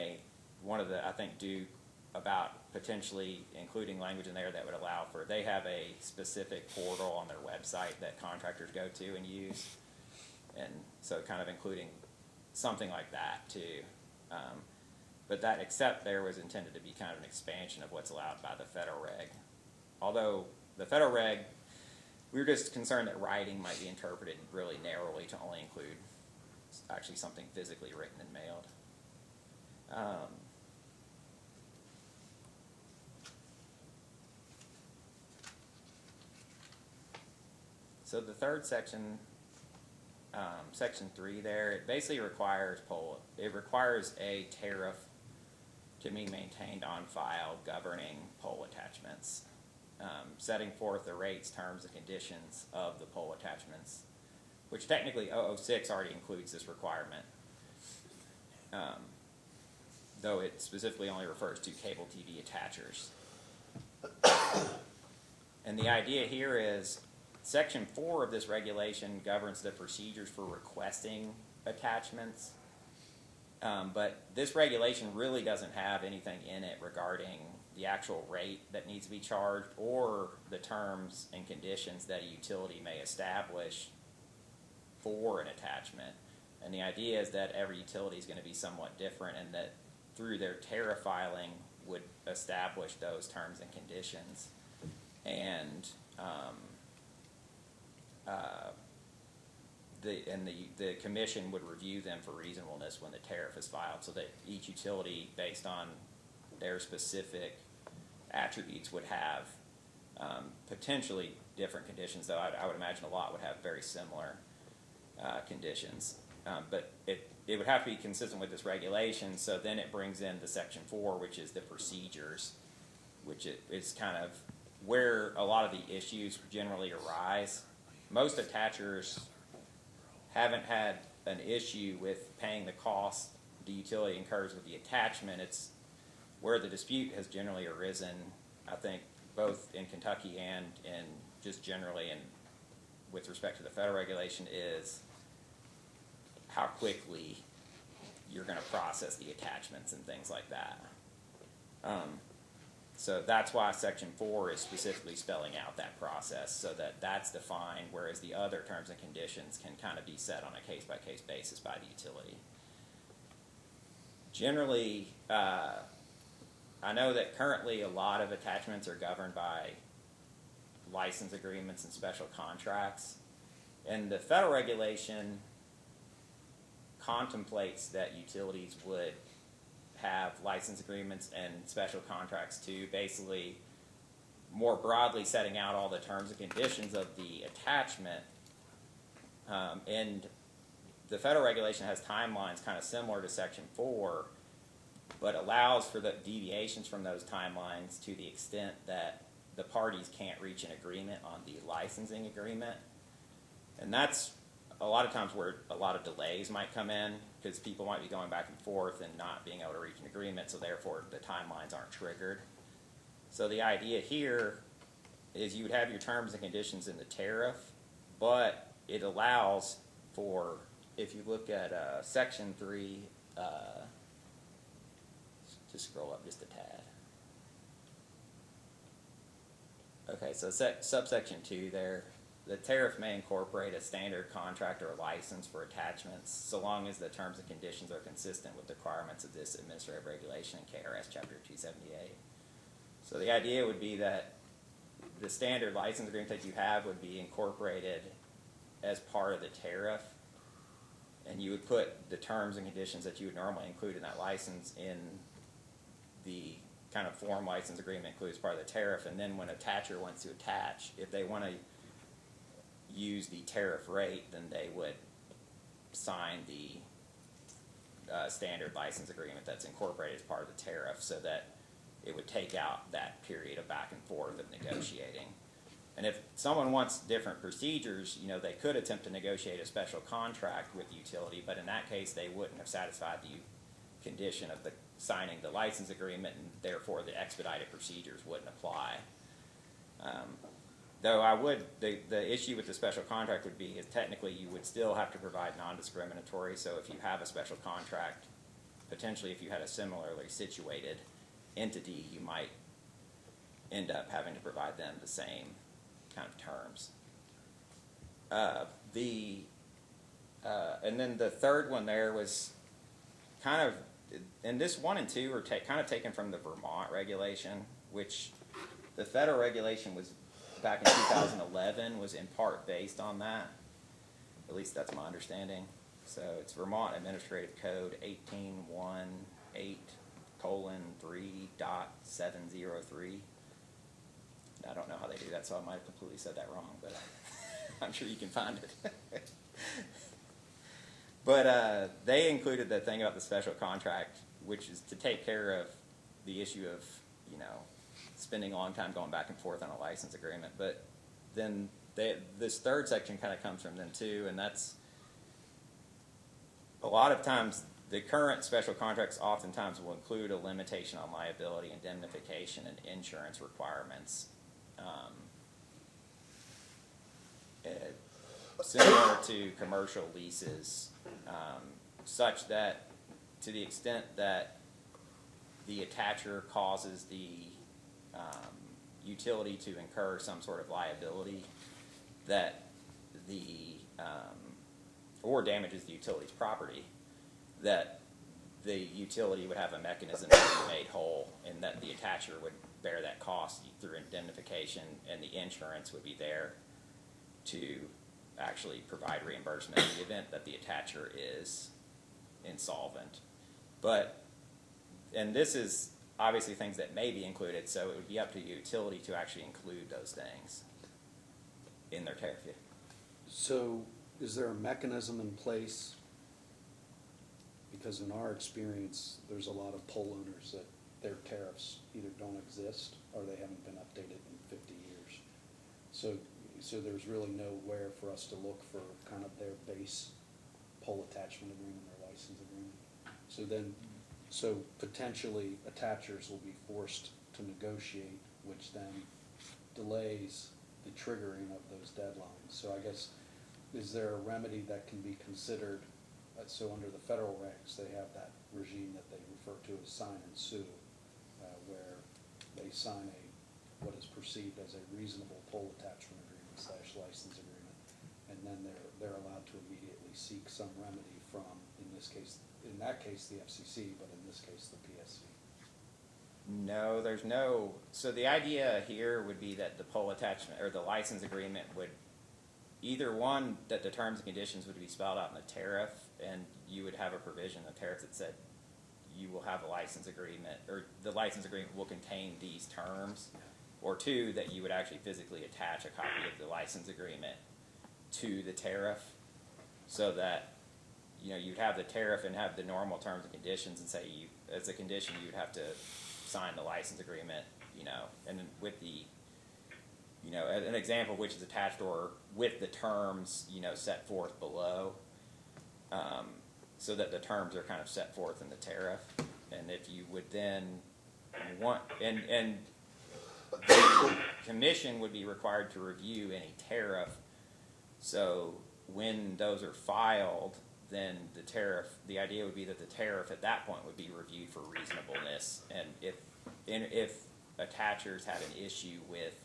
one of the, I think, Duke, about potentially including language in there that would allow for, they have a specific portal on their website that contractors go to and use, and so kind of including something like that too. But that except there was intended to be kind of an expansion of what's allowed by the federal reg. Although the federal reg, we were just concerned that writing might be interpreted really narrowly to only include actually something physically written and mailed. So the third section, section 3 there, it basically requires a tariff to be maintained on file governing pole attachments, setting forth the rates, terms, and conditions of the pole attachments, which technically 006 already includes this requirement, though it specifically only refers to cable TV attachers. And the idea here is Section 4 of this regulation governs the procedures for requesting attachments, but this regulation really doesn't have anything in it regarding the actual rate that needs to be charged or the terms and conditions that a utility may establish for an attachment. And the idea is that every utility is going to be somewhat different, and that through their tariff filing would establish those terms and conditions, and the commission would review them for reasonableness when the tariff is filed, so that each utility, based on their specific attributes, would have potentially different conditions, though I would imagine a lot would have very similar conditions. But it would have to be consistent with this regulation, so then it brings in the Section 4, which is the procedures, which is kind of where a lot of the issues generally arise. Most attachers haven't had an issue with paying the cost the utility incurs with the attachment. It's where the dispute has generally arisen, I think, both in Kentucky and in just generally and with respect to the federal regulation, is how quickly you're going to process the attachments and things like that. So that's why Section 4 is specifically spelling out that process, so that that's defined, whereas the other terms and conditions can kind of be set on a case-by-case basis by the utility. Generally, I know that currently a lot of attachments are governed by license agreements and special contracts, and the federal regulation contemplates that utilities would have license agreements and special contracts too, basically more broadly setting out all the terms and conditions of the attachment. And the federal regulation has timelines kind of similar to Section 4, but allows for the deviations from those timelines to the extent that the parties can't reach an agreement on the licensing agreement. And that's a lot of times where a lot of delays might come in, because people might be going back and forth and not being able to reach an agreement, so therefore the timelines aren't triggered. So the idea here is you would have your terms and conditions in the tariff, but it allows for, if you look at Section 3, just scroll up just a tad. Okay, so subsection 2 there. The tariff may incorporate a standard contract or a license for attachments, so long as the terms and conditions are consistent with the requirements of this administrative regulation in KRS Chapter 278. So the idea would be that the standard license agreement that you have would be incorporated as part of the tariff, and you would put the terms and conditions that you would normally include in that license in the kind of form license agreement included as part of the tariff, and then when an attacher wants to attach, if they want to use the tariff rate, then they would sign the standard license agreement that's incorporated as part of the tariff, so that it would take out that period of back and forth of negotiating. And if someone wants different procedures, you know, they could attempt to negotiate a special contract with the utility, but in that case they wouldn't have satisfied the condition of the signing the license agreement, and therefore the expedited procedures wouldn't apply. Though the issue with the special contract would be is technically you would still have to provide non-discriminatory, so if you have a special contract, potentially if you had a similarly situated entity, you might end up having to provide them the same kind of terms. And then the third one there was kind of, and this 1 and 2 are kind of taken from the Vermont regulation, which the federal regulation was back in 2011 was in part based on that. At least that's my understanding. So it's Vermont Administrative Code 1818:3.703. I don't know how they do that, so I might have completely said that wrong, but I'm sure you can find it. But they included the thing about the special contract, which is to take care of the issue of, you know, spending a long time going back and forth on a license agreement. But then this third section kind of comes from them too, and that's a lot of times the current special contracts oftentimes will include a limitation on liability, indemnification, and insurance requirements. Similar to commercial leases, such that to the extent that the attacher causes the utility to incur some sort of liability that or damages the utility's property, that the utility would have a mechanism to be made whole, and that the attacher would bear that cost through indemnification, and the insurance would be there to actually provide reimbursement in the event that the attacher is insolvent. And this is obviously things that may be included, so it would be up to the utility to actually include those things in their tariff. So is there a mechanism in place? Because in our experience, there's a lot of pole owners that their tariffs either don't exist or they haven't been updated in 50 years. So there's really nowhere for us to look for kind of their base pole attachment agreement or license agreement. So potentially attachers will be forced to negotiate, which then delays the triggering of those deadlines. So I guess, is there a remedy that can be considered? So under the federal regs, they have that regime that they refer to as sign and sue, where they sign what is perceived as a reasonable pole attachment agreement / license agreement, and then they're allowed to immediately seek some remedy from, in that case, the FCC, but in this case, the PSC. No, there's no, so the idea here would be that the pole attachment, or the license agreement would, either one, that the terms and conditions would be spelled out in the tariff, and you would have a provision in the tariff that said you will have a license agreement, or the license agreement will contain these terms, or two, that you would actually physically attach a copy of the license agreement to the tariff, so that, you know, you'd have the tariff and have the normal terms and conditions, and say you, as a condition, you'd have to sign the license agreement, you know, and then with the, you know, an example which is attached or with the terms, you know, set forth below, so that the terms are kind of set forth in the tariff. And if you would then want, and the commission would be required to review any tariff. So when those are filed, then the idea would be that the tariff at that point would be reviewed for reasonableness. And if attachers had an issue with,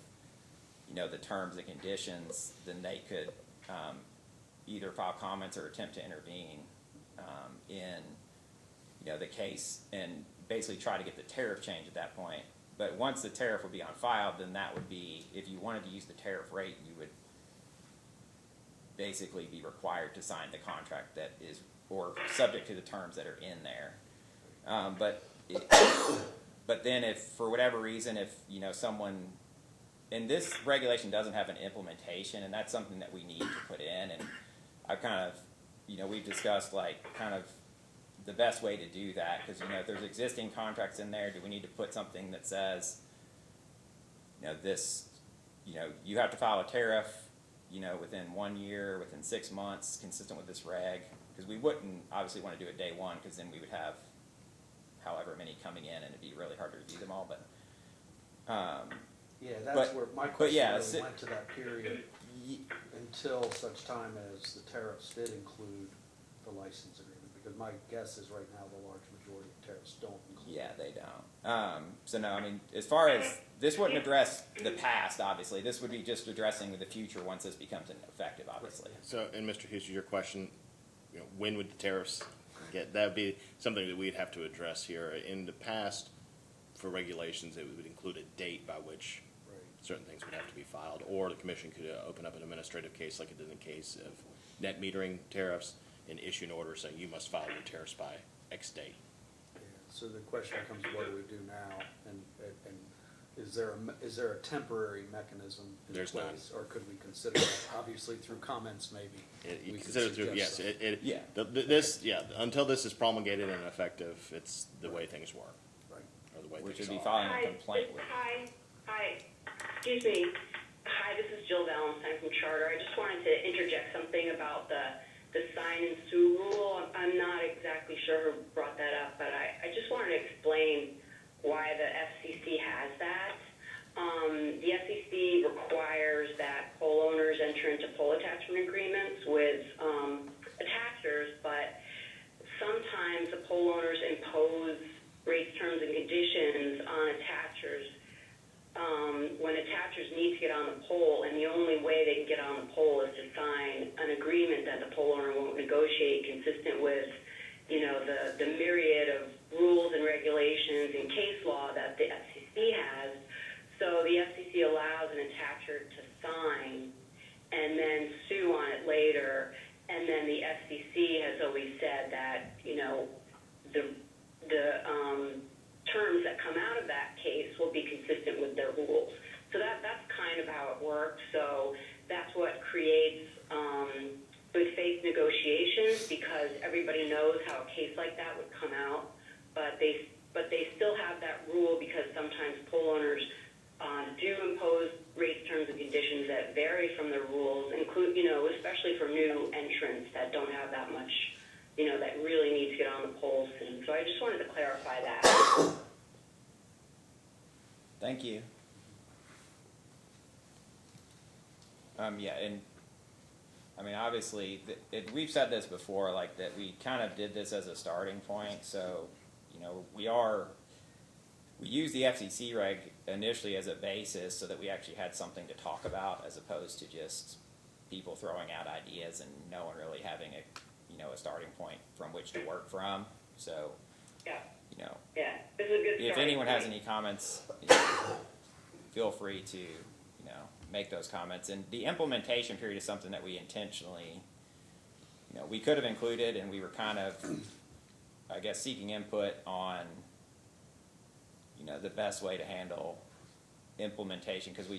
you know, the terms and conditions, then they could either file comments or attempt to intervene in, you know, the case, and basically try to get the tariff changed at that point. But once the tariff would be on file, then that would be, if you wanted to use the tariff rate, you would basically be required to sign the contract that is, or subject to the terms that are in there. But then if, for whatever reason, if, you know, someone, and this regulation doesn't have an implementation, and that's something that we need to put in, and I've kind of, you know, we've discussed like kind of the best way to do that, because, you know, if there's existing contracts in there, do we need to put something that says, you know, this, you know, you have to file a tariff, you know, within 1 year, within 6 months, consistent with this reg, because we wouldn't obviously want to do it day one, because then we would have however many coming in, and it'd be really hard to review them all, but, Yeah, that's where my question yeah, really went to, that period until such time as the tariffs did include the license agreement, because my guess is right now the large majority of tariffs don't include. yeah, they don't. So no, I mean, as far as, this wouldn't address the past, obviously, this would be just addressing the future once this becomes effective, obviously. So, and Mr. Hughes, your question, you know, when would the tariffs get, that would be something that we'd have to address here. In the past, for regulations, it would include a date by which certain things would have to be filed, or the commission could open up an administrative case like it did in the case of net metering tariffs and issue an order saying you must file your tariffs by X date. Yeah, so the question becomes, what do we do now? And is there a temporary mechanism in There's place, or could we consider that? Obviously, through comments, maybe. You we could consider through, yes, suggest this, until this is promulgated and effective, it's the way things work, Right. or the way Which things would be are. filing a complaint with. Hi, excuse me. Hi, this is Jill Valentine from Charter. I just wanted to interject something about the sign and sue rule. I'm not exactly sure who brought that up, but I just wanted to explain why the FCC has that. The FCC requires that pole owners enter into pole attachment agreements with attachers, but sometimes the pole owners impose rates, terms, and conditions on attachers when attachers need to get on the pole, and the only way they can get on the pole is to sign an agreement that the pole owner won't negotiate, consistent with, you know, the myriad of rules and regulations and case law that the FCC has. So the FCC allows an attacher to sign and then sue on it later, and then the FCC has always said that, you know, the terms that come out of that case will be consistent with their rules. So that's kind of how it works. So that's what creates good faith negotiations, because everybody knows how a case like that would come out, but they still have that rule, because sometimes pole owners do impose rates, terms, and conditions that vary from the rules, include, especially for new entrants that don't have that much, that really need to get on the polls soon. So I just wanted to clarify that. Thank you. Yeah, and I mean, obviously, we've said this before, like that we kind of did this as a starting point. So, we use the FCC reg initially as a basis so that we actually had something to talk about, as opposed to just people throwing out ideas and no one really having a starting point from which to work from. So, Yeah. Yeah, this is a good if starting anyone has point. any comments, feel free to, make those comments. And the implementation period is something that we intentionally, we could have included, and we were kind of, I guess, seeking input on, the best way to handle implementation, because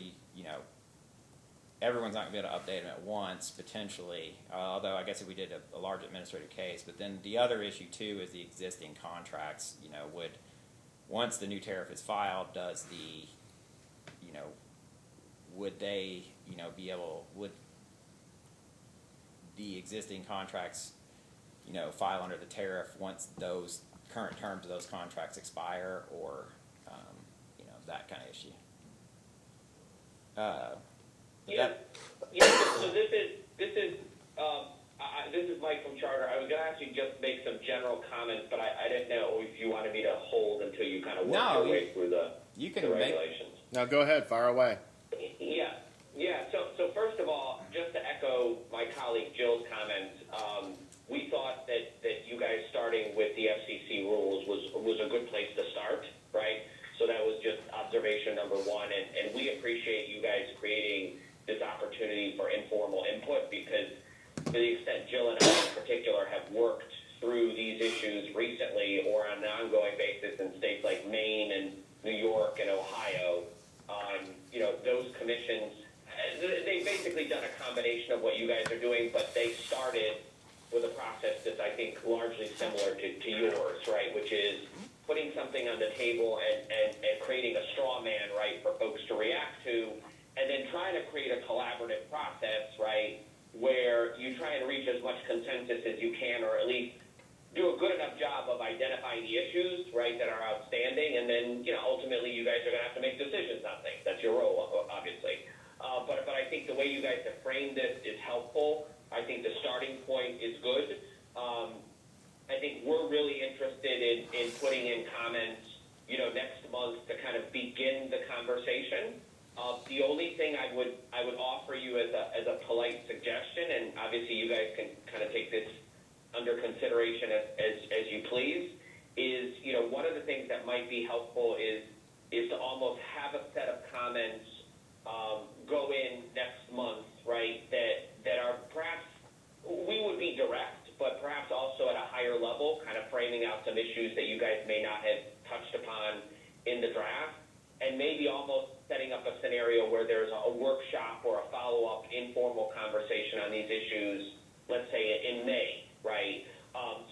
everyone's not going to be able to update them at once, potentially, although I guess if we did a large administrative case. But then the other issue, too, is the existing contracts, once the new tariff is filed, does the, would they, would the existing contracts, file under the tariff once those current terms of those contracts expire, or, that kind of issue. So this is Mike from Charter. I was going to actually just make some general comments, but I didn't know if you wanted me to hold until you kind of work your way through the regulations. No, go ahead, fire away. Yeah. So first of all, just to echo my colleague Jill's comments, we thought that you guys starting with the FCC rules was a good place to start, right? So that was just observation number one, and we appreciate you guys creating this opportunity for informal input, because to the extent Jill and I in particular have worked through these issues recently or on an ongoing basis in states like Maine and New York and Ohio, those commissions, they've basically done a combination of what you guys are doing, but they started with a process that's, I think, largely similar to yours, right, which is putting something on the table and creating a straw man, right, for folks to react to, and then trying to create a collaborative process, right, where you try and reach as much consensus as you can, or at least do a good enough job of identifying the issues, right, that are outstanding, and then, ultimately you guys are going to have to make decisions on things. That's your role, obviously. But I think the way you guys have framed this is helpful. I think the starting point is good. I think we're really interested in putting in comments, next month to kind of begin the conversation. The only thing I would offer you as a polite suggestion, and obviously you guys can kind of take this under consideration as you please, is, one of the things that might be helpful is to almost have a set of comments go in next month, right, that are perhaps, we would be direct, but perhaps also at a higher level, kind of framing out some issues that you guys may not have touched upon in the draft, and maybe almost setting up a scenario where there's a workshop or a follow-up informal conversation on these issues, let's say in May, right?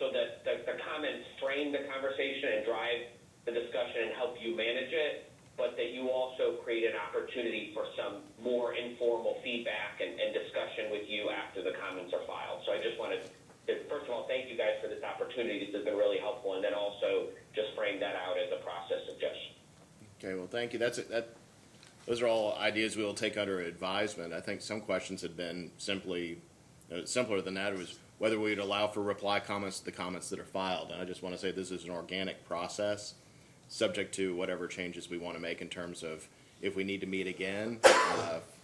So that the comments frame the conversation and drive the discussion and help you manage it, but that you also create an opportunity for some more informal feedback and discussion with you after the comments are filed. So I just wanted to, first of all, thank you guys for this opportunity. This has been really helpful, and then also just frame that out as a process suggestion. Okay, well, thank you. Those are all ideas we will take under advisement. I think some questions had been simpler than that. It was whether we would allow for reply comments to the comments that are filed. And I just want to say this is an organic process, subject to whatever changes we want to make in terms of if we need to meet again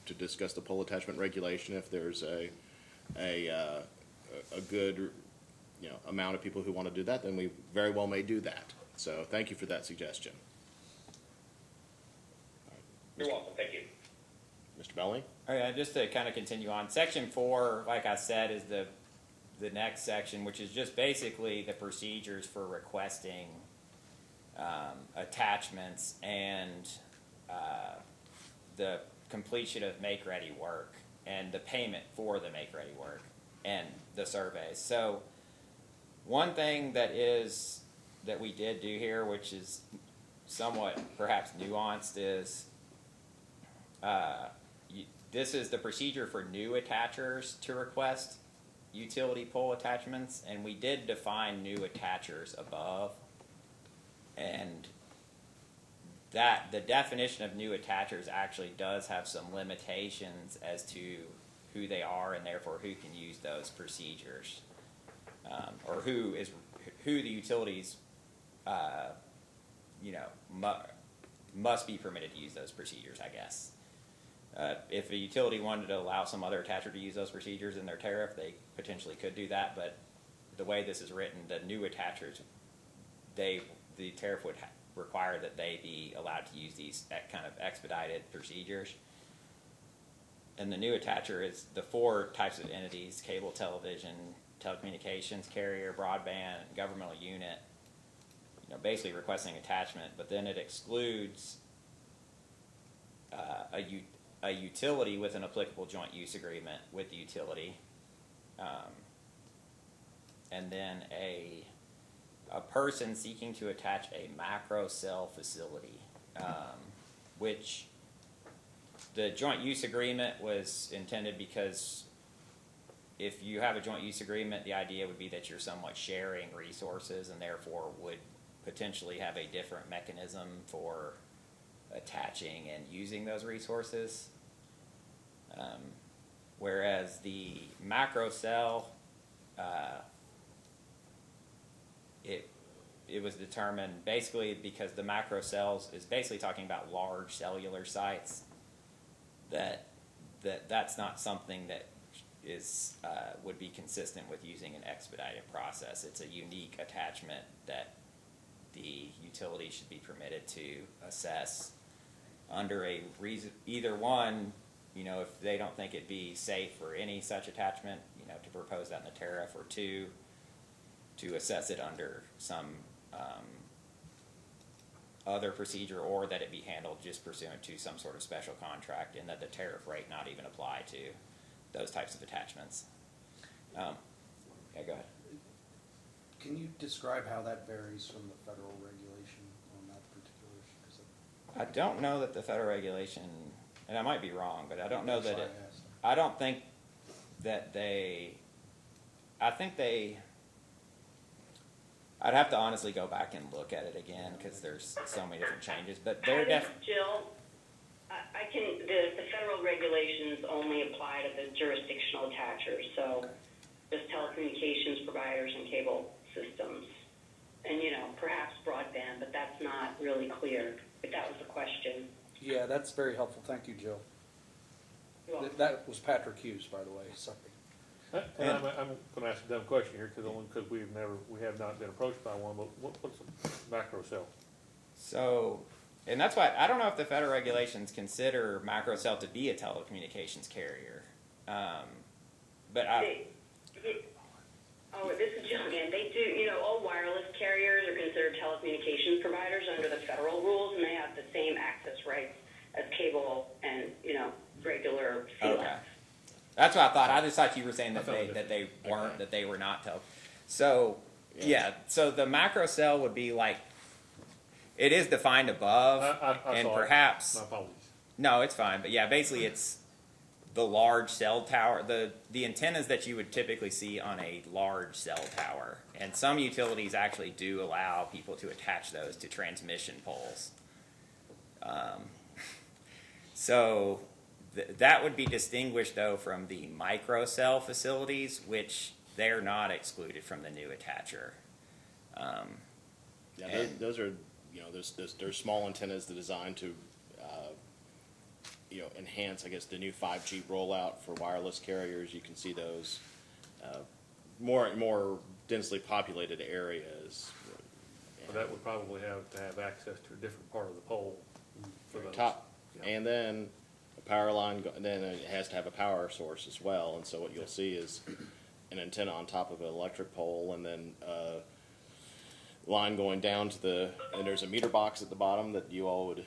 to discuss the poll attachment regulation. If there's a good amount of people who want to do that, then we very well may do that. So thank you for that suggestion. You're welcome. Thank you. Mr. Bellamy? All right, just to kind of continue on, Section 4, like I said, is the next section, which is just basically the procedures for requesting attachments and the completion of make-ready work and the payment for the make-ready work and the surveys. So one thing that we did do here, which is somewhat perhaps nuanced, is this is the procedure for new attachers to request utility pole attachments, and we did define new attachers above. And that the definition of new attachers actually does have some limitations as to who they are and therefore who can use those procedures, or who the utilities, must be permitted to use those procedures, I guess. If a utility wanted to allow some other attacher to use those procedures in their tariff, they potentially could do that, but the way this is written, the new attachers, the tariff would require that they be allowed to use these kind of expedited procedures. And the new attacher is the 4 types of entities: cable, television, telecommunications carrier, broadband, governmental unit, basically requesting attachment, but then it excludes a utility with an applicable joint use agreement with the utility, and then a person seeking to attach a macro cell facility, which the joint use agreement was intended because if you have a joint use agreement, the idea would be that you're somewhat sharing resources and therefore would potentially have a different mechanism for attaching and using those resources. Whereas the macro cell, it was determined basically because the macro cells is basically talking about large cellular sites, that's not something that is would be consistent with using an expedited process. It's a unique attachment that the utility should be permitted to assess under a reason, either one, if they don't think it'd be safe for any such attachment, to propose that in the tariff, or 2, to assess it under some other procedure, or that it be handled just pursuant to some sort of special contract, and that the tariff rate not even apply to those types of attachments. Yeah, go ahead. Can you describe how that varies from the federal regulation on that particular issue? 'Cause I don't know that the federal regulation, and I might be wrong, but I don't know that that's it, why I asked. I don't think that I think I'd have to honestly go back and look at it again because there's so many different changes, but they're definitely. Jill, the federal regulations only apply to the jurisdictional attachers, so just telecommunications providers and cable systems. And, perhaps broadband, but that's not really clear, if that was the question. Yeah, that's very helpful. Thank you, Jill. You're welcome. That was Patrick Hughes, by the way. Sorry. And I'm gonna ask a dumb question here, because we have not been approached by one, but what's a macro cell? So, and that's why, I don't know if the federal regulations consider macro cell to be a telecommunications carrier. But This is Jill again. They do, all wireless carriers are considered telecommunications providers under the federal rules, and they have the same access rights as cable and, regular CLEC. Okay. That's what I thought. I just thought you were saying that I thought they weren't, that they were not So, yeah, so the macro cell would be like, it is defined above, I and saw it. perhaps, My apologies. no, it's fine, but yeah, basically it's the large cell tower, the antennas that you would typically see on a large cell tower. And some utilities actually do allow people to attach those to transmission poles. So that would be distinguished, though, from the microcell facilities, which they're not excluded from the new attacher. Those are, there's small antennas that are designed to, enhance, I guess, the new 5G rollout for wireless carriers. You can see those more densely populated areas. But that would probably have to have access to a different part of the pole for those. Top, Yeah. and then a power line, then it has to have a power source as well. And so what you'll see is an antenna on top of an electric pole, and then line going down to and there's a meter box at the bottom that you all would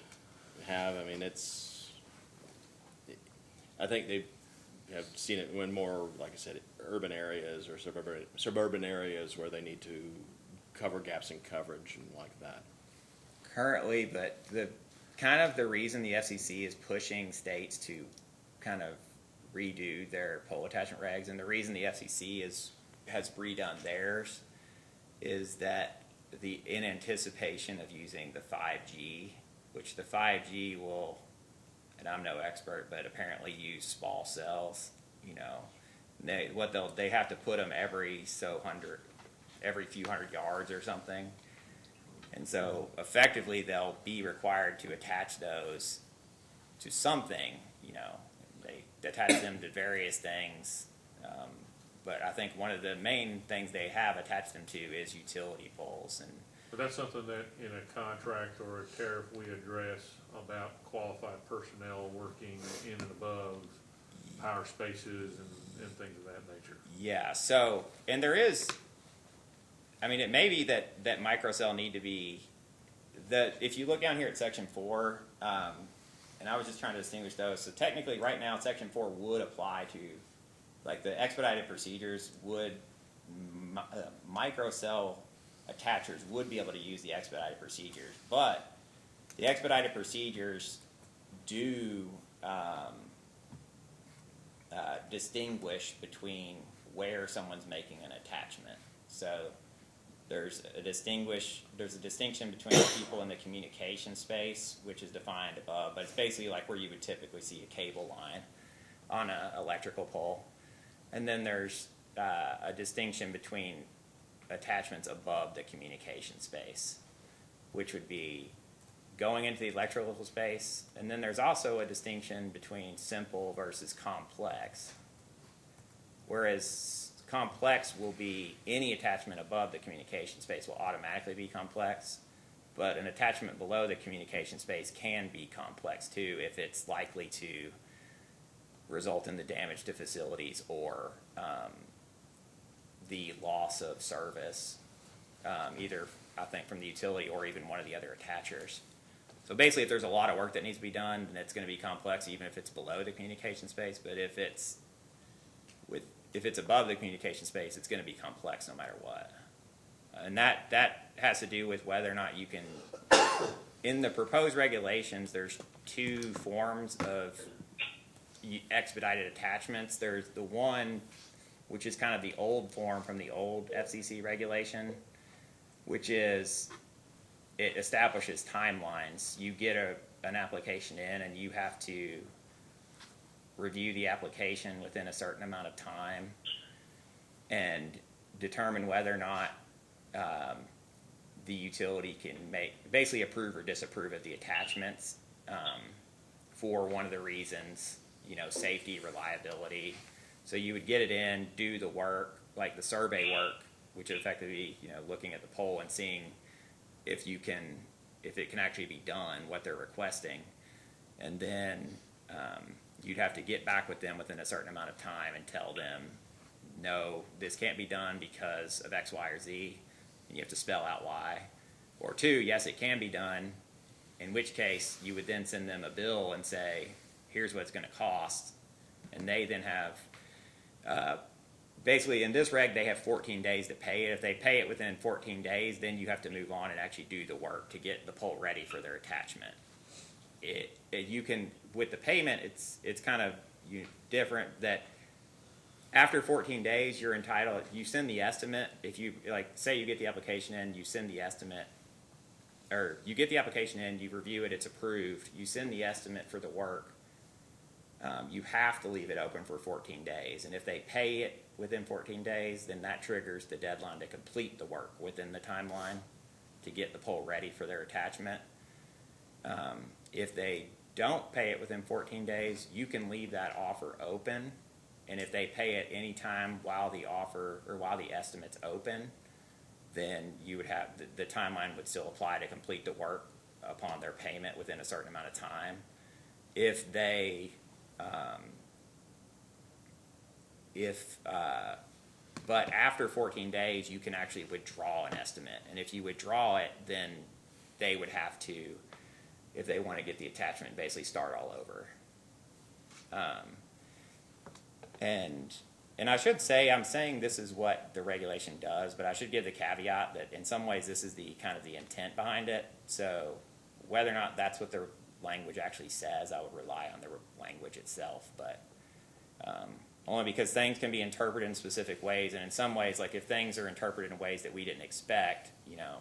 have. I mean, I think they have seen it in more, like I said, urban areas or suburban areas where they need to cover gaps in coverage and like that. Currently, but kind of the reason the FCC is pushing states to kind of redo their pole attachment regs, and the reason the FCC has redone theirs is that in anticipation of using the 5G, which the 5G will, and I'm no expert, but apparently use small cells. You know, they have to put them every few hundred yards or something. And so effectively they'll be required to attach those to something, you know. They attach them to various things. But I think one of the main things they have attached them to is utility poles. But that's something that in a contract or a tariff we address about qualified personnel working in and above power spaces and things of that nature. Yeah, so, and there is, I mean, it may be that microcell need to be, if you look down here at section 4, and I was just trying to distinguish those, so technically right now section 4 would apply to, like the expedited procedures would, microcell attachers would be able to use the expedited procedures, but the expedited procedures do distinguish between where someone's making an attachment. So there's a distinction between people in the communication space, which is defined above, but it's basically like where you would typically see a cable line on an electrical pole. And then there's a distinction between attachments above the communication space, which would be going into the electrical space. And then there's also a distinction between simple versus complex, whereas complex will be any attachment above the communication space will automatically be complex, but an attachment below the communication space can be complex too if it's likely to result in the damage to facilities or the loss of service, either I think from the utility or even one of the other attachers. So basically, if there's a lot of work that needs to be done, then it's going to be complex, even if it's below the communication space. But if it's above the communication space, it's going to be complex no matter what. And that has to do with whether or not you can. In the proposed regulations, there's two forms of expedited attachments. There's the one which is kind of the old form from the old FCC regulation, which is it establishes timelines. You get an application in and you have to review the application within a certain amount of time and determine whether or not the utility can basically approve or disapprove of the attachments for one of the reasons, safety, reliability. So you would get it in, do the work, like the survey work, which is effectively, looking at the pole and seeing if it can actually be done, what they're requesting. And then you'd have to get back with them within a certain amount of time and tell them, no, this can't be done because of X, Y, or Z. And you have to spell out why. Or two, yes, it can be done, in which case you would then send them a bill and say, here's what it's going to cost. And they then have, basically in this reg, they have 14 days to pay it. If they pay it within 14 days, then you have to move on and actually do the work to get the pole ready for their attachment. You can, with the payment, it's kind of different that after 14 days, you're entitled, you send the estimate. If you, say you get the application in, you send the estimate, or you get the application in, you review it, it's approved, you send the estimate for the work. You have to leave it open for 14 days. And if they pay it within 14 days, then that triggers the deadline to complete the work within the timeline to get the pole ready for their attachment. If they don't pay it within 14 days, you can leave that offer open. And if they pay it any time while the offer or while the estimate's open, then you would have the timeline would still apply to complete the work upon their payment within a certain amount of time. If they, but after 14 days, you can actually withdraw an estimate. And if you withdraw it, then they would have to, if they want to get the attachment, basically start all over. And I should say, I'm saying this is what the regulation does, but I should give the caveat that in some ways this is the kind of the intent behind it. So whether or not that's what language actually says, I would rely on the language itself, but only because things can be interpreted in specific ways, and in some ways, like if things are interpreted in ways that we didn't expect, you know,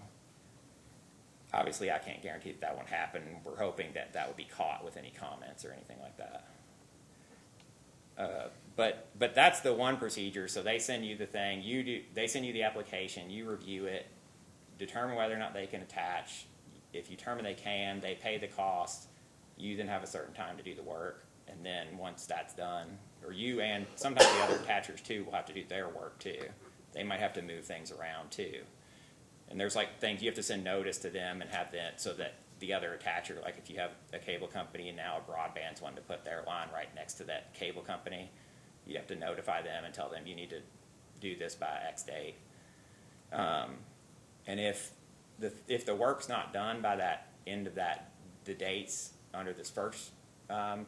obviously I can't guarantee that that won't happen. We're hoping that that would be caught with any comments or anything like that. But that's the one procedure. So they send you the thing, they send you the application, you review it, determine whether or not they can attach. If you determine they can, they pay the cost. You then have a certain time to do the work, and then once that's done, or you and sometimes the other attachers too will have to do their work too. They might have to move things around too. And there's like things you have to send notice to them and have that so that the other attacher, like if you have a cable company and now a broadband's wanting to put their line right next to that cable company, you have to notify them and tell them you need to do this by X date. And if the work's not done by that end of that, the dates under this first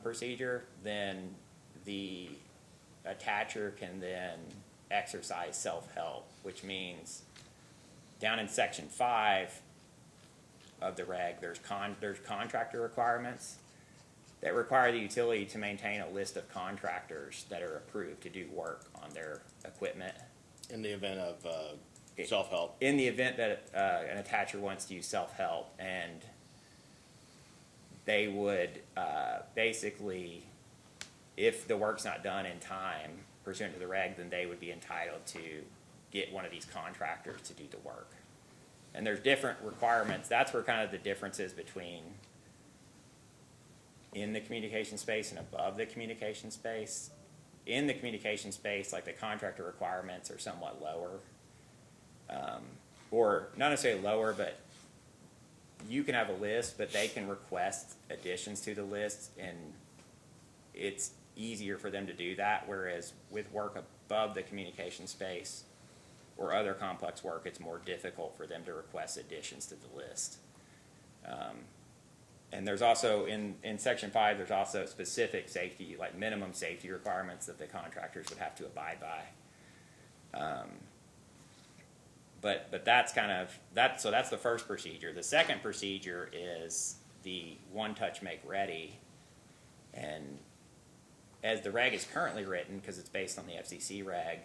procedure, then the attacher can then exercise self-help, which means down in section 5 of the reg, there's contractor requirements that require the utility to maintain a list of contractors that are approved to do work on their equipment. In the event of self-help. In the event that an attacher wants to use self-help, and they would basically, if the work's not done in time pursuant to the reg, then they would be entitled to get one of these contractors to do the work. And there's different requirements. That's where kind of the difference is between in the communication space and above the communication space. In the communication space, like the contractor requirements are somewhat lower. Or not necessarily lower, but you can have a list, but they can request additions to the list, and it's easier for them to do that. Whereas with work above the communication space or other complex work, it's more difficult for them to request additions to the list. And there's also, in section 5, there's also specific safety, like minimum safety requirements that the contractors would have to abide by. But that's kind of, so that's the first procedure. The second procedure is the one-touch make ready. And as the reg is currently written, because it's based on the FCC reg,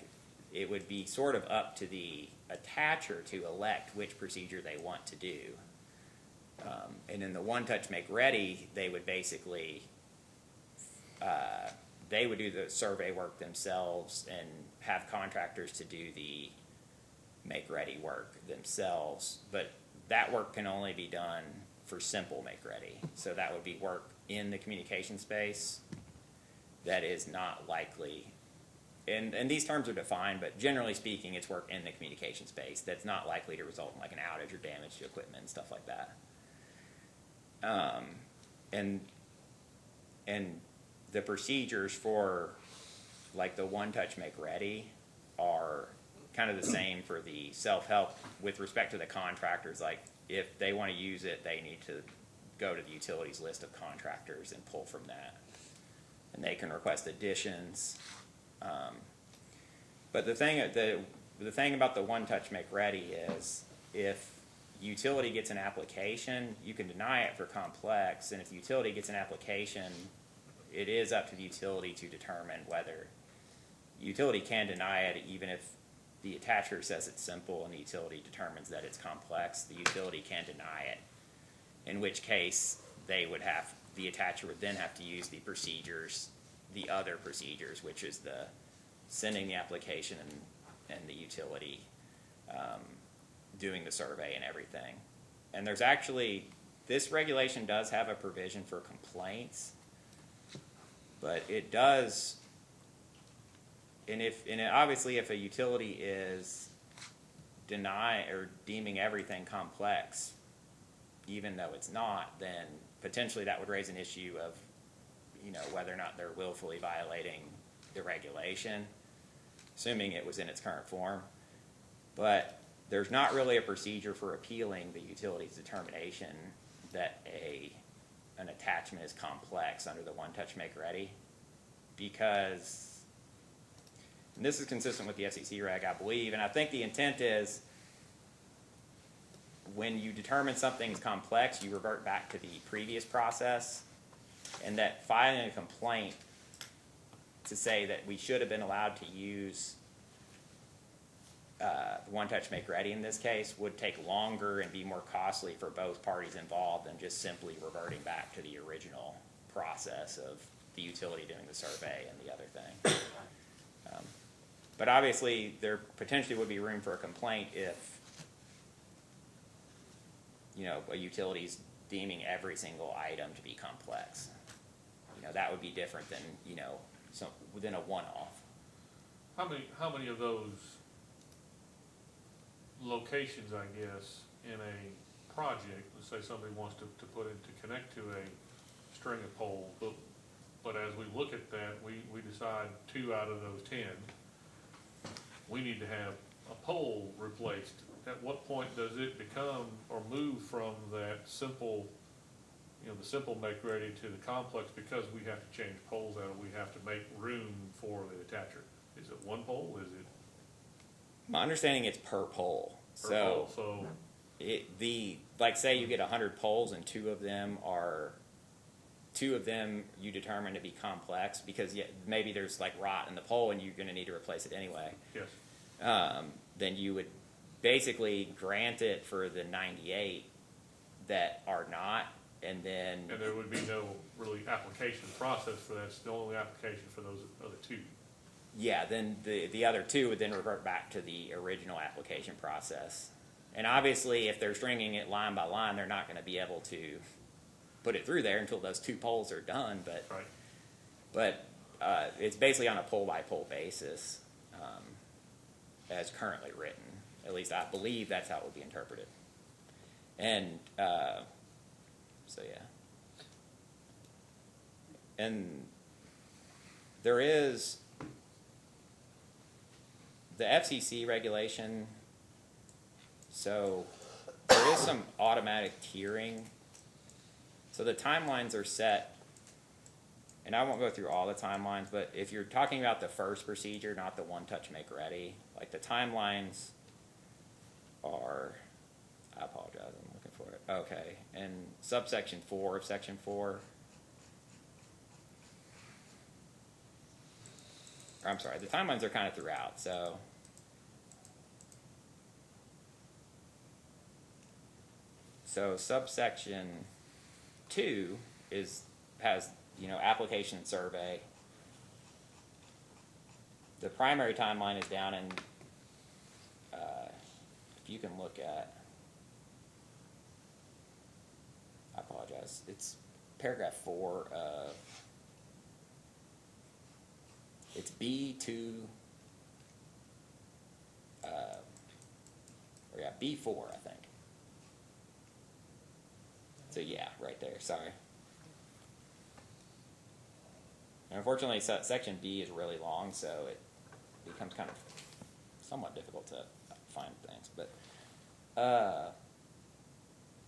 it would be sort of up to the attacher to elect which procedure they want to do. And in the one-touch make ready, they would basically, they would do the survey work themselves and have contractors to do the make ready work themselves. But that work can only be done for simple make ready. So that would be work in the communication space that is not likely, and these terms are defined, but generally speaking, it's work in the communication space that's not likely to result in like an outage or damage to equipment and stuff like that. And the procedures for like the one-touch make ready are kind of the same for the self-help with respect to the contractors. Like if they want to use it, they need to go to the utilities list of contractors and pull from that. And they can request additions. But the thing about the one-touch make ready is if utility gets an application, you can deny it for complex, and if the utility gets an application, it is up to the utility to determine whether utility can deny it even if the attacher says it's simple and the utility determines that it's complex. The utility can deny it, in which case they would have, the attacher would then have to use the procedures, the other procedures, which is the sending the application and the utility doing the survey and everything. And there's actually, this regulation does have a provision for complaints, but it does, obviously if a utility is deeming everything complex, even though it's not, then potentially that would raise an issue of, whether or not they're willfully violating the regulation, assuming it was in its current form. But there's not really a procedure for appealing the utility's determination that an attachment is complex under the one-touch make ready, because, and this is consistent with the FCC reg, I believe, and I think the intent is when you determine something's complex, you revert back to the previous process, and that filing a complaint to say that we should have been allowed to use One Touch Make Ready in this case would take longer and be more costly for both parties involved than just simply reverting back to the original process of the utility doing the survey and the other thing. But obviously, there potentially would be room for a complaint if, you know, a utility's deeming every single item to be complex. You know, that would be different than, you know, within a one-off. How many of those locations, I guess, in a project, let's say somebody wants to put in, to connect to a string of poles, but as we look at that, we decide 2 out of those 10, we need to have a pole replaced. At what point does it become or move from that simple, you know, the simple make ready to the complex because we have to change poles out, we have to make room for the attacher? Is it one pole? Is it My understanding it's per pole. per pole? So Like say you get 100 poles and two of them you determine to be complex because maybe there's like rot in the pole and you're going to need to replace it anyway. yes. Then you would basically grant it for the 98 that are not, and then And there would be no really application process for that. It's the only application for those other 2. yeah, then the other 2 would then revert back to the original application process. And obviously, if they're stringing it line by line, they're not going to be able to put it through there until those 2 poles are done. Right. But it's basically on a pole by pole basis, as currently written. At least I believe that's how it would be interpreted. And so yeah. And there is the FCC regulation. So there is some automatic tiering. So the timelines are set, and I won't go through all the timelines, but if you're talking about the first procedure, not the One Touch Make Ready, like the timelines are, I apologize, I'm looking for it. Okay, and subsection 4 of section 4. Or, I'm sorry, the timelines are kind of throughout, so. So subsection 2 has application and survey. The primary timeline is down in, if you can look at, I apologize, it's paragraph 4 of, it's B2, B4, I think. So yeah, right there, sorry. And unfortunately, section B is really long, so it becomes kind of somewhat difficult to find things. But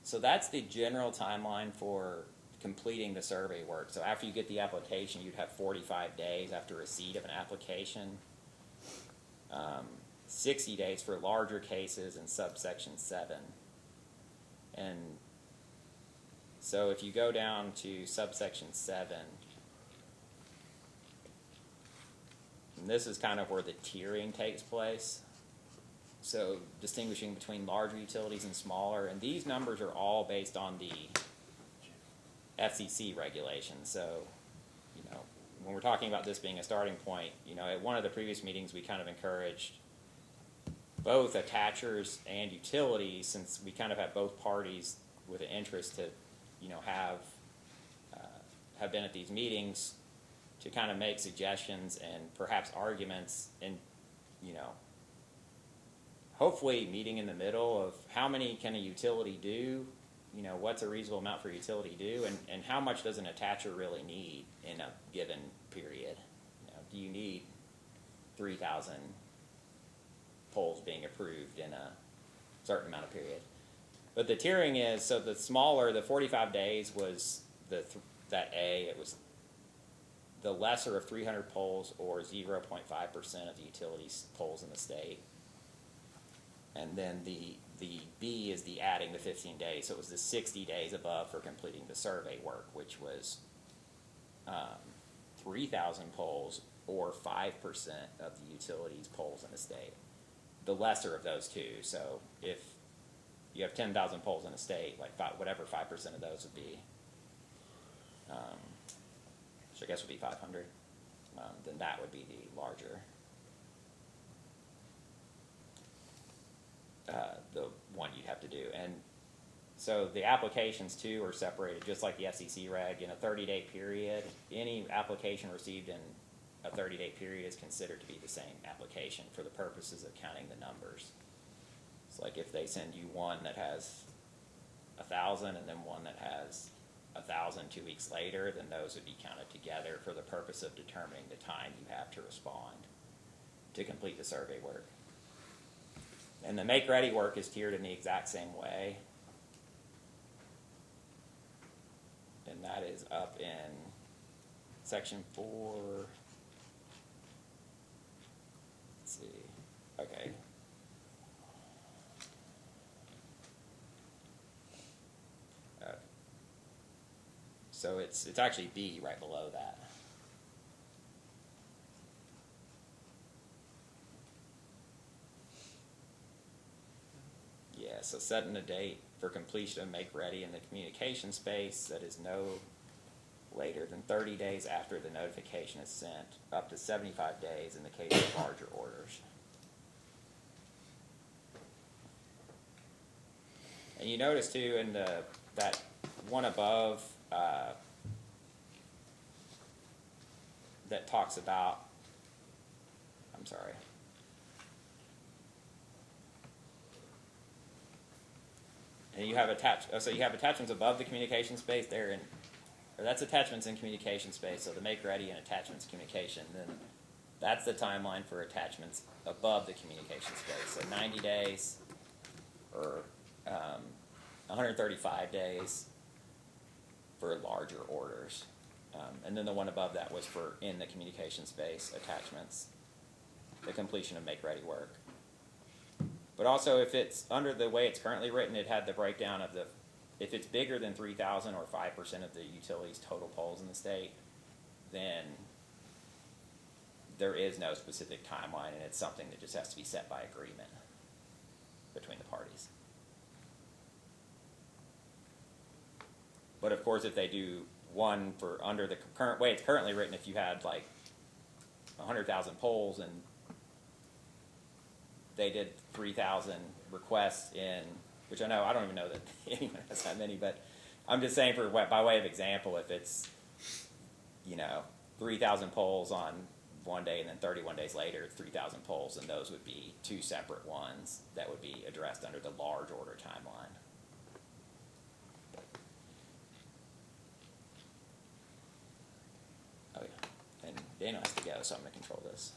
so that's the general timeline for completing the survey work. So after you get the application, you'd have 45 days after receipt of an application. 60 days for larger cases in subsection 7. And so if you go down to subsection 7, and this is kind of where the tiering takes place. So distinguishing between larger utilities and smaller, and these numbers are all based on the FCC regulations. So, when we're talking about this being a starting point, at one of the previous meetings we kind of encouraged both attachers and utilities, since we kind of have both parties with an interest to, have been at these meetings, to kind of make suggestions and perhaps arguments, and hopefully meeting in the middle of how many can a utility do, what's a reasonable amount for a utility to do, and how much does an attacher really need in a given period. Do you need 3,000 polls being approved in a certain amount of period? But the tiering is, so the smaller, the 45 days was it was the lesser of 300 polls or 0.5% of the utilities polls in the state. And then the the B is the adding the 15 days, so it was the 60 days above for completing the survey work, which was 3,000 poles or 5% of the utilities poles in the state. The lesser of those two. So if you have 10,000 poles in a state, like whatever 5% of those would be, which I guess would be 500, then that would be the larger. The one you'd have to do. And so the applications too are separated just like the FCC reg. In a 30-day period, any application received in a 30-day period is considered to be the same application for the purposes of counting the numbers. It's like if they send you one that has 1,000 and then one that has 1,000 2 weeks later, then those would be counted together for the purpose of determining the time you have to respond to complete the survey work. And the make-ready work is tiered in the exact same way. And that is up in section 4. Let's see. Okay. So it's actually B right below that. Yeah, so setting a date for completion of make ready in the communication space that is no later than 30 days after the notification is sent, up to 75 days in the case of larger orders. And you notice too in that one above that talks about, I'm sorry. And you have so you have attachments above the communication space there, or that's attachments in communication space. So the make ready and attachments communication. Then that's the timeline for attachments above the communication space. So 90 days, or 135 days for larger orders. And then the one above that was for in the communication space attachments, the completion of make ready work. But also, if it's under the way it's currently written, it had the breakdown of if it's bigger than 3,000 or 5% of the utilities' total poles in the state, then there is no specific timeline, and it's something that just has to be set by agreement between the parties. But of course, if they do one for under the current way it's currently written, if you had like 100,000 poles and they did 3,000 requests in, which I don't even know that anyone has that many, but I'm just saying by way of example, if it's, 3,000 polls on one day and then 31 days later, 3,000 polls, and those would be two separate ones that would be addressed under the large order timeline. Oh yeah, and Daniel has to go, so I'm going to control this.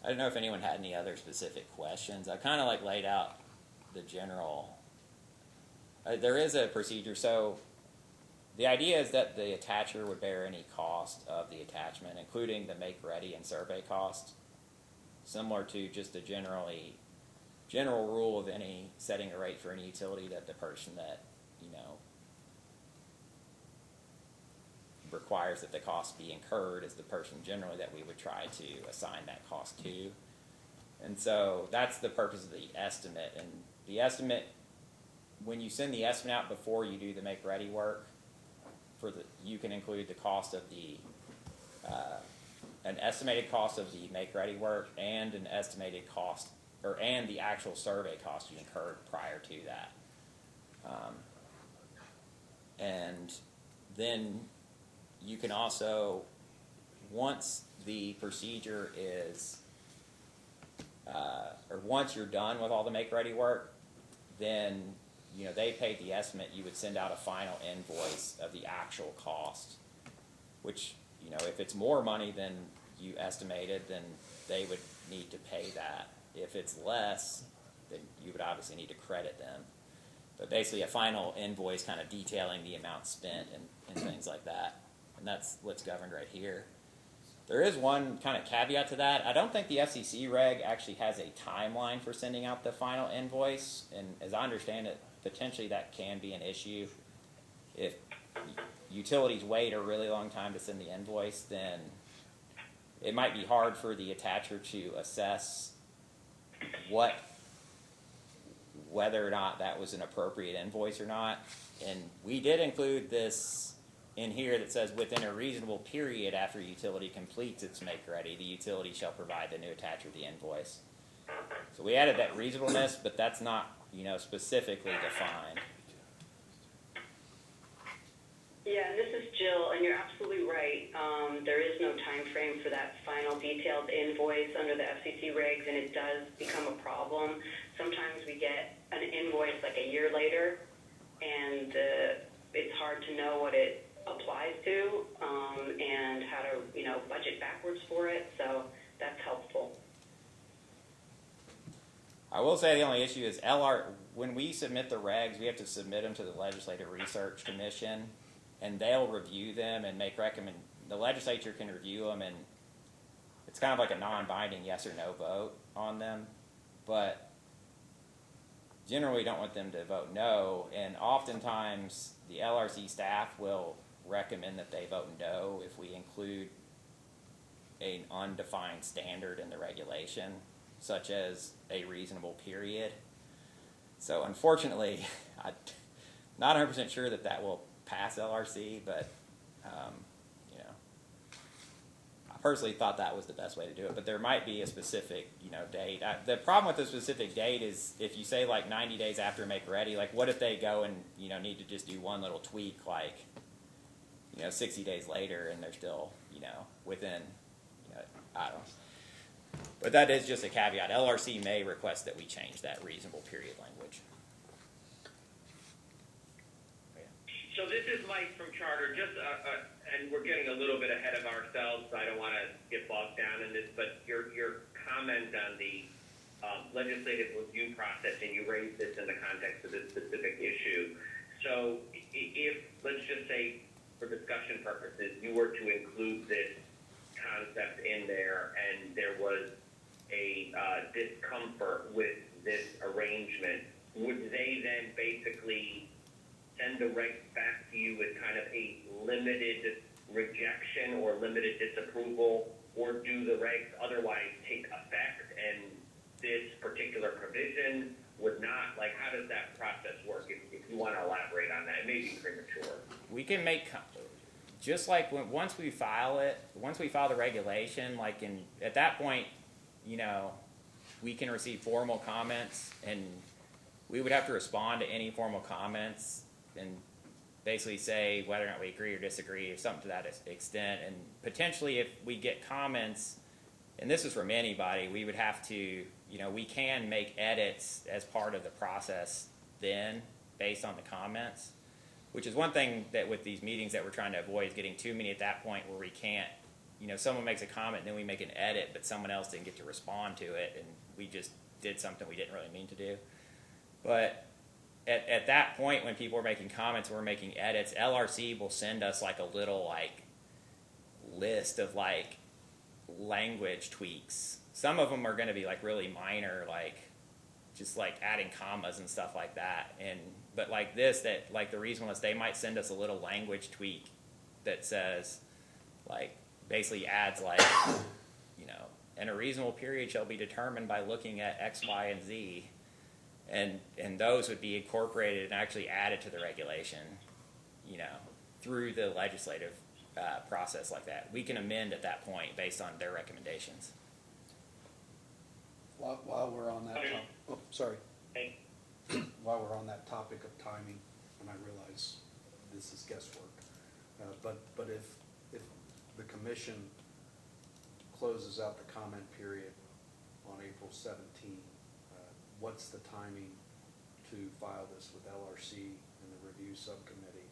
I don't know if anyone had any other specific questions. I kind of laid out the general. There is a procedure. So the idea is that the attacher would bear any cost of the attachment, including the make ready and survey cost, similar to just a general rule of any setting a rate for any utility, that the person that requires that the cost be incurred is the person generally that we would try to assign that cost to. And so that's the purpose of the estimate. And the estimate, when you send the estimate out before you do the make ready work, you can include the cost of an estimated cost of the make ready work and an estimated cost, and the actual survey cost you incurred prior to that. And then you can also, once the procedure is, or once you're done with all the make ready work, then they paid the estimate. You would send out a final invoice of the actual cost, which if it's more money than you estimated, then they would need to pay that. If it's less, then you would obviously need to credit them. But basically, a final invoice kind of detailing the amount spent and things like that. And that's what's governed right here. There is one kind of caveat to that. I don't think the FCC reg actually has a timeline for sending out the final invoice, and as I understand it, potentially that can be an issue. If utilities wait a really long time to send the invoice, then it might be hard for the attacher to assess whether or not that was an appropriate invoice or not. And we did include this in here that says within a reasonable period after utility completes its make ready, the utility shall provide the new attacher the invoice. So we added that reasonableness, but that's not, specifically defined. Yeah, and this is Jill, and you're absolutely right. There is no time frame for that final detailed invoice under the FCC regs, and it does become a problem. Sometimes we get an invoice like a year later, and it's hard to know what it applies to and how to, budget backwards for it. So that's helpful. I will say the only issue is when we submit the regs, we have to submit them to the Legislative Research Commission, and they'll review them and make the legislature can review them, and it's kind of like a non-binding yes or no vote on them, but generally don't want them to vote no, and oftentimes the LRC staff will recommend that they vote no if we include an undefined standard in the regulation, such as a reasonable period. So unfortunately, I'm not 100% sure that will pass LRC, but I personally thought that was the best way to do it. But there might be a specific date. The problem with the specific date is if you say like 90 days after make ready, like what if they go and need to just do one little tweak like 60 days later and they're still within I don't know. But that is just a caveat. LRC may request that we change that reasonable period language. So this is Mike from Charter, and we're getting a little bit ahead of ourselves, so I don't want to get bogged down in this, but your comment on the legislative review process, and you raised this in the context of this specific issue. So if, let's just say, for discussion purposes, you were to include this concept in there, and there was a discomfort with this arrangement, would they then basically send the regs back to you with kind of a limited rejection or limited disapproval, or do the regs otherwise take effect and this particular provision would not? Like, how does that process work? If you want to elaborate on that, it may be premature. We can make, just like once we file the regulation, like at that point, we can receive formal comments, and we would have to respond to any formal comments and basically say whether or not we agree or disagree or something to that extent. And potentially if we get comments, and this is from anybody, we would have to, we can make edits as part of the process then based on the comments, which is one thing that with these meetings that we're trying to avoid is getting too many at that point where we can't, someone makes a comment and then we make an edit, but someone else didn't get to respond to it and we just did something we didn't really mean to do. But at that point, when people are making comments, we're making edits, LRC will send us like a little list of language tweaks. Some of them are going to be really minor, just adding commas and stuff like that. But like this, that the reasonableness, they might send us a little language tweak that says basically adds and a reasonable period shall be determined by looking at X, Y, and Z. And those would be incorporated and actually added to the regulation, through the legislative process like that. We can amend at that point based on their recommendations. While we're on that while we're on that topic of timing, and I realize this is guesswork, but if the commission closes out the comment period on April 17th, what's the timing to file this with LRC and the review subcommittee?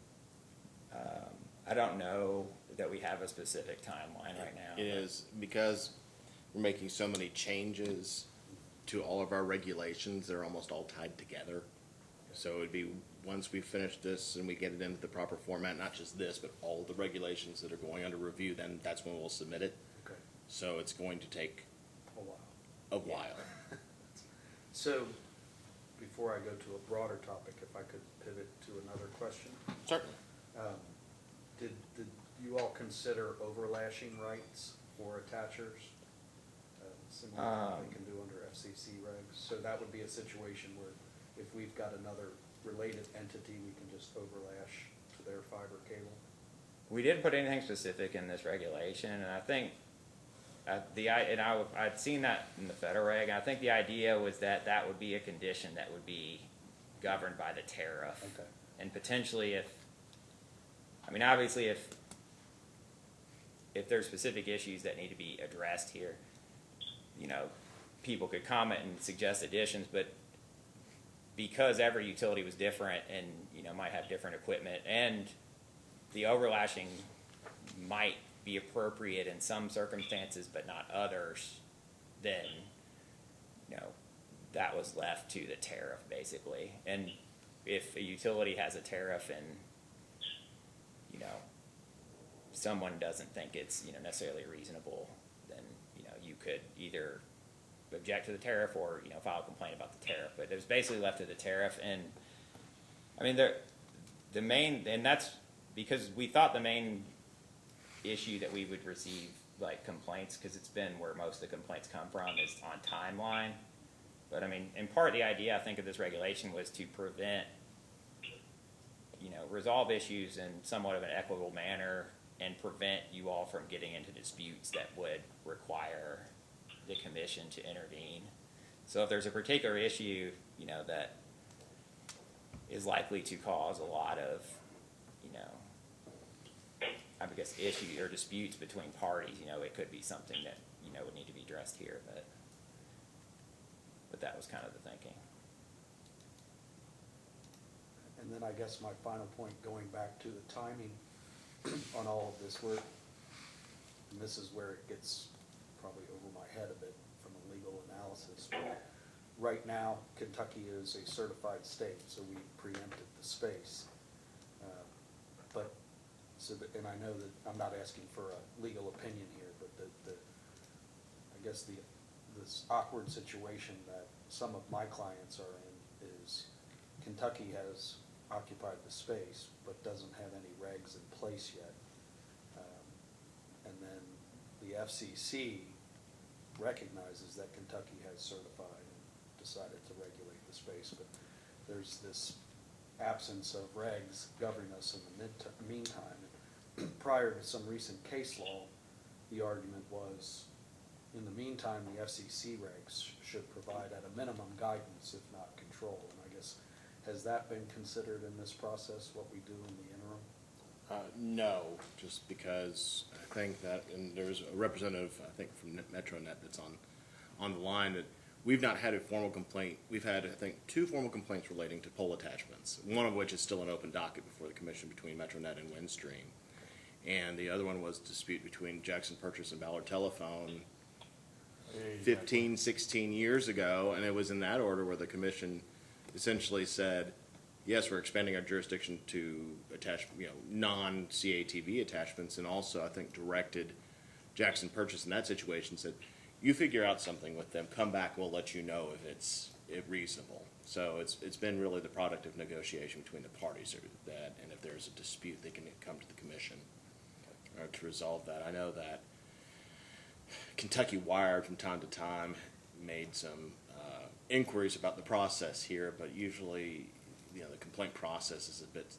I don't know that we have a specific timeline right now. It is because we're making so many changes to all of our regulations, they're almost all tied together. So it'd be once we finish this and we get it into the proper format, not just this, but all the regulations that are going under review, then that's when we'll submit it. Okay. So it's going to take A while. a while. So, before I go to a broader topic, if I could pivot to another question. Certainly. Did you all consider overlashing rights for attachers? Similar to what they can do under FCC regs? So that would be a situation where if we've got another related entity, we can just overlash to their fiber cable? We didn't put anything specific in this regulation, and I think I'd seen that in the federal reg. I think the idea was that that would be a condition that would be governed by the tariff. Okay. And potentially obviously if there's specific issues that need to be addressed here, people could comment and suggest additions, but because every utility was different and, might have different equipment, and the overlashing might be appropriate in some circumstances but not others, then, that was left to the tariff basically. And if a utility has a tariff and, someone doesn't think it's, necessarily reasonable, then, you could either object to the tariff or, file a complaint about the tariff. But it was basically left to the tariff. And, the main, and that's because we thought the main issue that we would receive, like, complaints, because it's been where most of the complaints come from, is on timeline. But, in part, the idea, I think, of this regulation was to prevent, resolve issues in somewhat of an equitable manner and prevent you all from getting into disputes that would require the commission to intervene. So if there's a particular issue, that is likely to cause a lot of, issues or disputes between parties, it could be something that, would need to be addressed here, but that was kind of the thinking. And then I guess my final point, going back to the timing on all of this work, and this is where it gets probably over my head a bit from a legal analysis. But right now, Kentucky is a certified state, so we preempted the space. And I know that I'm not asking for a legal opinion here, but I guess this awkward situation that some of my clients are in is Kentucky has occupied the space but doesn't have any regs in place yet. And then the FCC recognizes that Kentucky has certified and decided to regulate the space, but there's this absence of regs governing us in the meantime. Prior to some recent case law, the argument was, in the meantime, the FCC regs should provide at a minimum guidance, if not control. And I guess, has that been considered in this process, what we do in the interim? No, just because I think that, and there's a representative, I think, from MetroNet that's on the line, that we've not had a formal complaint. We've had, I think, 2 formal complaints relating to pole attachments, one of which is still an open docket before the commission between MetroNet and Windstream. And the other one was a dispute between Jackson Purchase and Ballard Telephone 15, 16 years ago, and it was in that order where the commission essentially said, yes, we're expanding our jurisdiction to attach, non-CATV attachments, and also, I think, directed Jackson Purchase in that situation, said, you figure out something with them, come back, we'll let you know if it's reasonable. So it's been really the product of negotiation between the parties, and if there's a dispute, they can come to the commission to resolve that. I know that Kentucky Wired from time to time made some inquiries about the process here, but usually, the complaint process is a bit,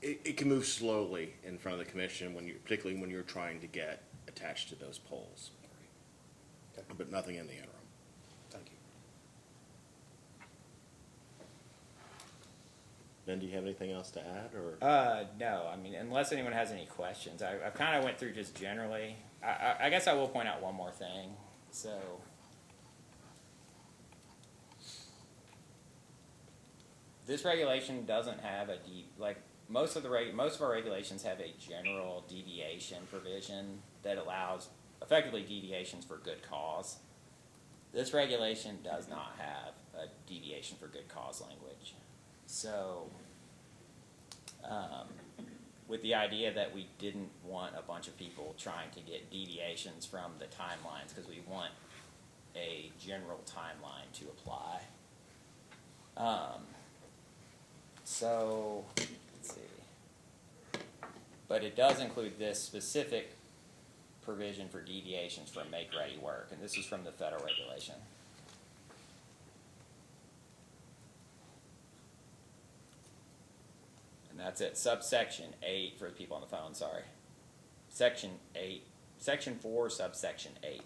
it can move slowly in front of the commission particularly when you're trying to get attached to those poles. Okay. But nothing in the interim. Thank you. Ben, do you have anything else to add, or? No, unless anyone has any questions, I kind of went through just generally. I guess I will point out one more thing. So, this regulation doesn't have most of our regulations have a general deviation provision that allows effectively deviations for good cause. This regulation does not have a deviation for good cause language. So, with the idea that we didn't want a bunch of people trying to get deviations from the timelines, because we want a general timeline to apply. So, let's see. But it does include this specific provision for deviations from make-ready work, and this is from the federal regulation. And that's it, subsection 8 for the people on the phone, sorry. Section 8, section 4, subsection 8.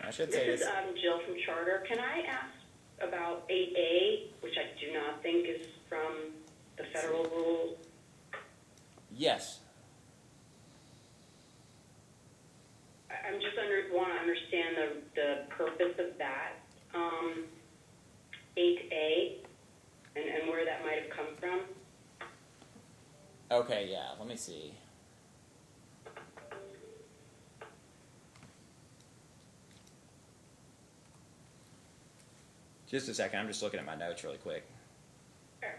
I should say This this. is Jill from Charter. Can I ask about 8A, which I do not think is from the federal rules? Yes. I'm just want to understand the purpose of that, 8A, and where that might have come from. Okay, yeah, let me see. Just a second, I'm just looking at my notes really quick. Sure.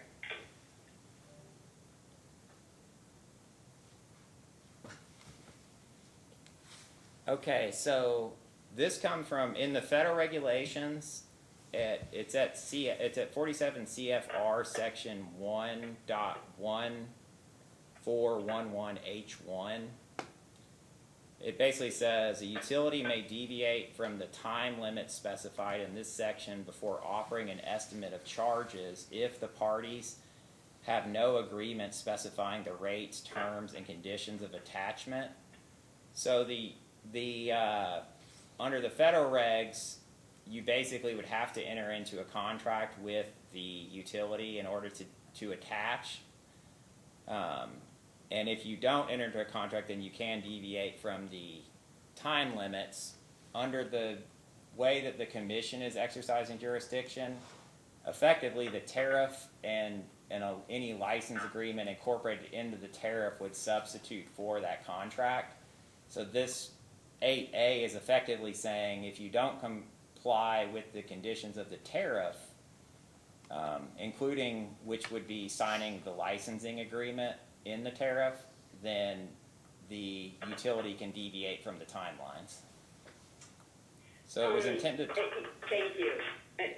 Okay, so this comes from in the federal regulations. It's at 47 CFR section 1.1411H1. It basically says a utility may deviate from the time limit specified in this section before offering an estimate of charges if the parties have no agreement specifying the rates, terms, and conditions of attachment. So under the federal regs, you basically would have to enter into a contract with the utility in order to attach. And if you don't enter into a contract, then you can deviate from the time limits. Under the way that the commission is exercising jurisdiction, effectively the tariff and any license agreement incorporated into the tariff would substitute for that contract. So this 8A is effectively saying if you don't comply with the conditions of the tariff, including which would be signing the licensing agreement in the tariff, then the utility can deviate from the timelines. So it was intended. Thank you. And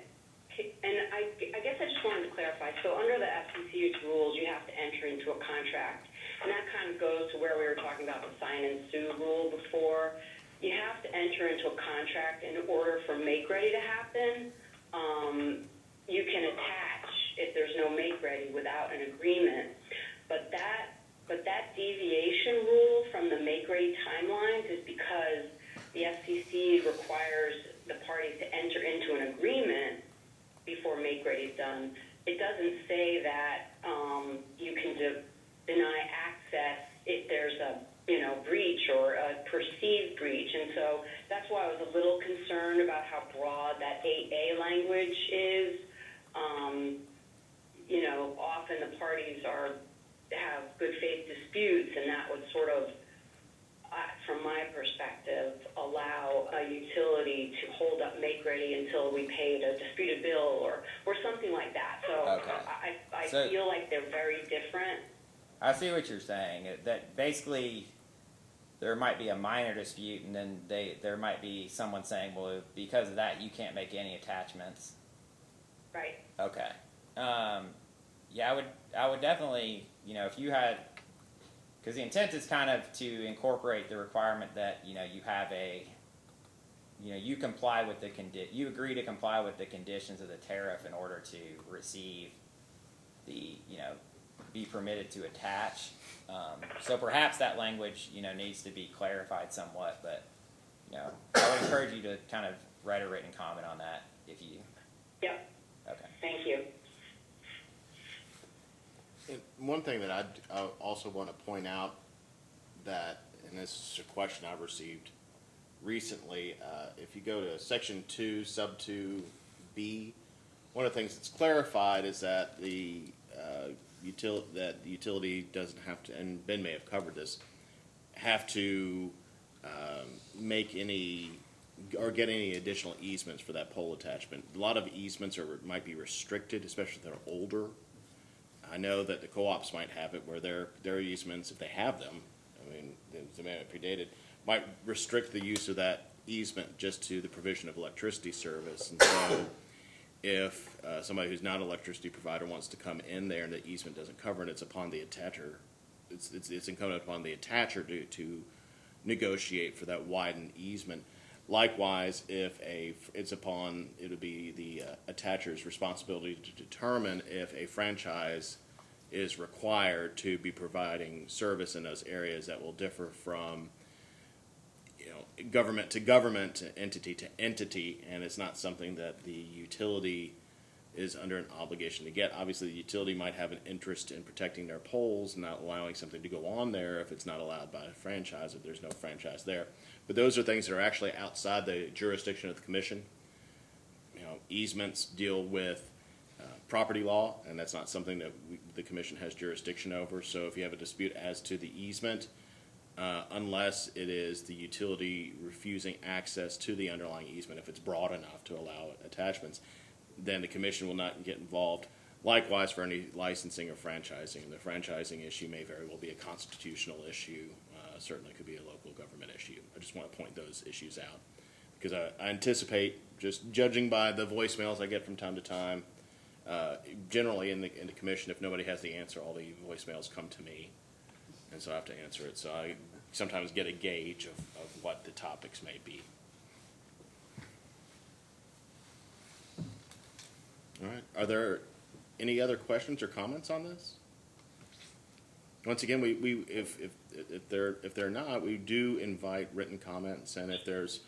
I guess I just wanted to clarify. So under the FCC's rules, you have to enter into a contract, and that kind of goes to where we were talking about the sign and sue rule before. You have to enter into a contract in order for make-ready to happen. You can attach if there's no make-ready without an agreement. But that deviation rule from the make-ready timelines is because the FCC requires the parties to enter into an agreement before make-ready is done. It doesn't say that you can deny access if there's a breach or a perceived breach. And so that's why I was a little concerned about how broad that 8A language is. Often the parties have good faith disputes, and that would sort of, from my perspective, allow a utility to hold up make-ready until we paid a disputed bill or something like that. So Okay. I So feel like they're very different. I see what you're saying. That basically there might be a minor dispute, and then there might be someone saying, well, because of that, you can't make any attachments. Right. Okay. Yeah, I would definitely, if you had, because the intent is kind of to incorporate the requirement that, you have you comply with you agree to comply with the conditions of the tariff in order to receive the, be permitted to attach. So perhaps that language, needs to be clarified somewhat, but, I would encourage you to kind of write a written comment on that if you. Yep. Okay. Thank you. And one thing that I also want to point out that, and this is a question I've received recently, if you go to section 2, sub 2B, one of the things that's clarified is that the utility doesn't have to, and Ben may have covered this, have to make any or get any additional easements for that pole attachment. A lot of easements might be restricted, especially if they're older. I know that the co-ops might have it where their easements, if they have them, I mean, the man predated, might restrict the use of that easement just to the provision of electricity service. And so if somebody who's not an electricity provider wants to come in there and the easement doesn't cover it, it's upon the attacher, it's incumbent upon the attacher to negotiate for that widened easement. Likewise, if it would be the attacher's responsibility to determine if a franchise is required to be providing service in those areas that will differ from, government to government, entity to entity, and it's not something that the utility is under an obligation to get. Obviously, the utility might have an interest in protecting their poles, not allowing something to go on there if it's not allowed by a franchise, if there's no franchise there. But those are things that are actually outside the jurisdiction of the commission. Easements deal with property law, and that's not something that the commission has jurisdiction over. So if you have a dispute as to the easement, unless it is the utility refusing access to the underlying easement, if it's broad enough to allow attachments, then the commission will not get involved. Likewise, for any licensing or franchising. The franchising issue may very well be a constitutional issue. Certainly could be a local government issue. I just want to point those issues out because I anticipate, just judging by the voicemails I get from time to time, generally in the commission, if nobody has the answer, all the voicemails come to me, and so I have to answer it. So I sometimes get a gauge of what the topics may be. All right. Are there any other questions or comments on this? Once again, if they're not, we do invite written comments, and if there's,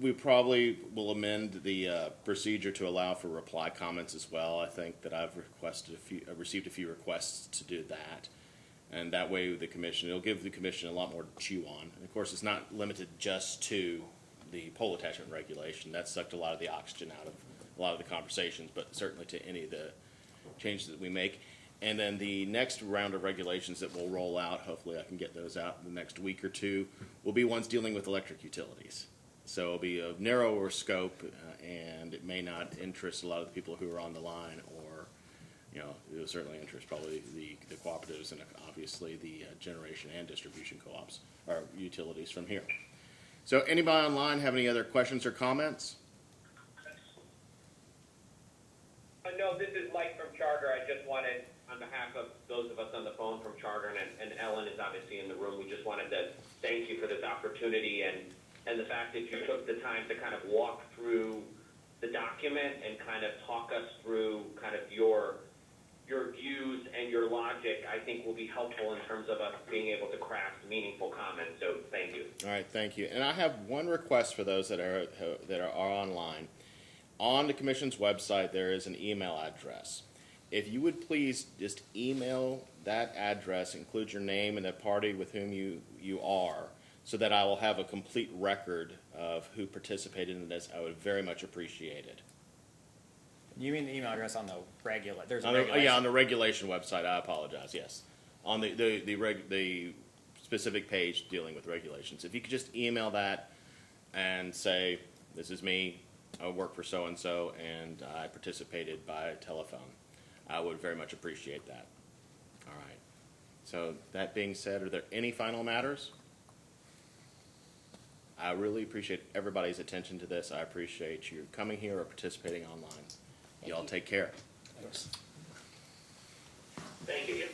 we probably will amend the procedure to allow for reply comments as well. I think that I've received a few requests to do that, and that way it'll give the commission a lot more to chew on. And of course, it's not limited just to the pole attachment regulation. That sucked a lot of the oxygen out of a lot of the conversations, but certainly to any of the changes that we make. And then the next round of regulations that we'll roll out, hopefully I can get those out in the next week or two, will be ones dealing with electric utilities. So it'll be of narrower scope, and it may not interest a lot of the people who are on the line, or, it will certainly interest probably the cooperatives and obviously the generation and distribution co-ops or utilities from here. So anybody online have any other questions or comments? No, this is Mike from Charter. I just wanted, on behalf of those of us on the phone from Charter, and Ellen is obviously in the room, we just wanted to thank you for this opportunity and the fact that you took the time to kind of walk through the document and kind of talk us through kind of your views and your logic. I think will be helpful in terms of us being able to craft meaningful comments. So thank you. All right, thank you. And I have one request for those that are online. On the Commission's website, there is an email address. If you would please just email that address, include your name and the party with whom you are, so that I will have a complete record of who participated in this, I would very much appreciate it. You mean the email address on the there's a regulation? Yeah, on the regulation website, I apologize, yes. On the specific page dealing with regulations. If you could just email that and say, this is me, I work for so-and-so, and I participated by telephone, I would very much appreciate that. All right. So that being said, are there any final matters? I really appreciate everybody's attention to this. I appreciate you coming here or participating online. Y'all take care. Thanks. Thank you.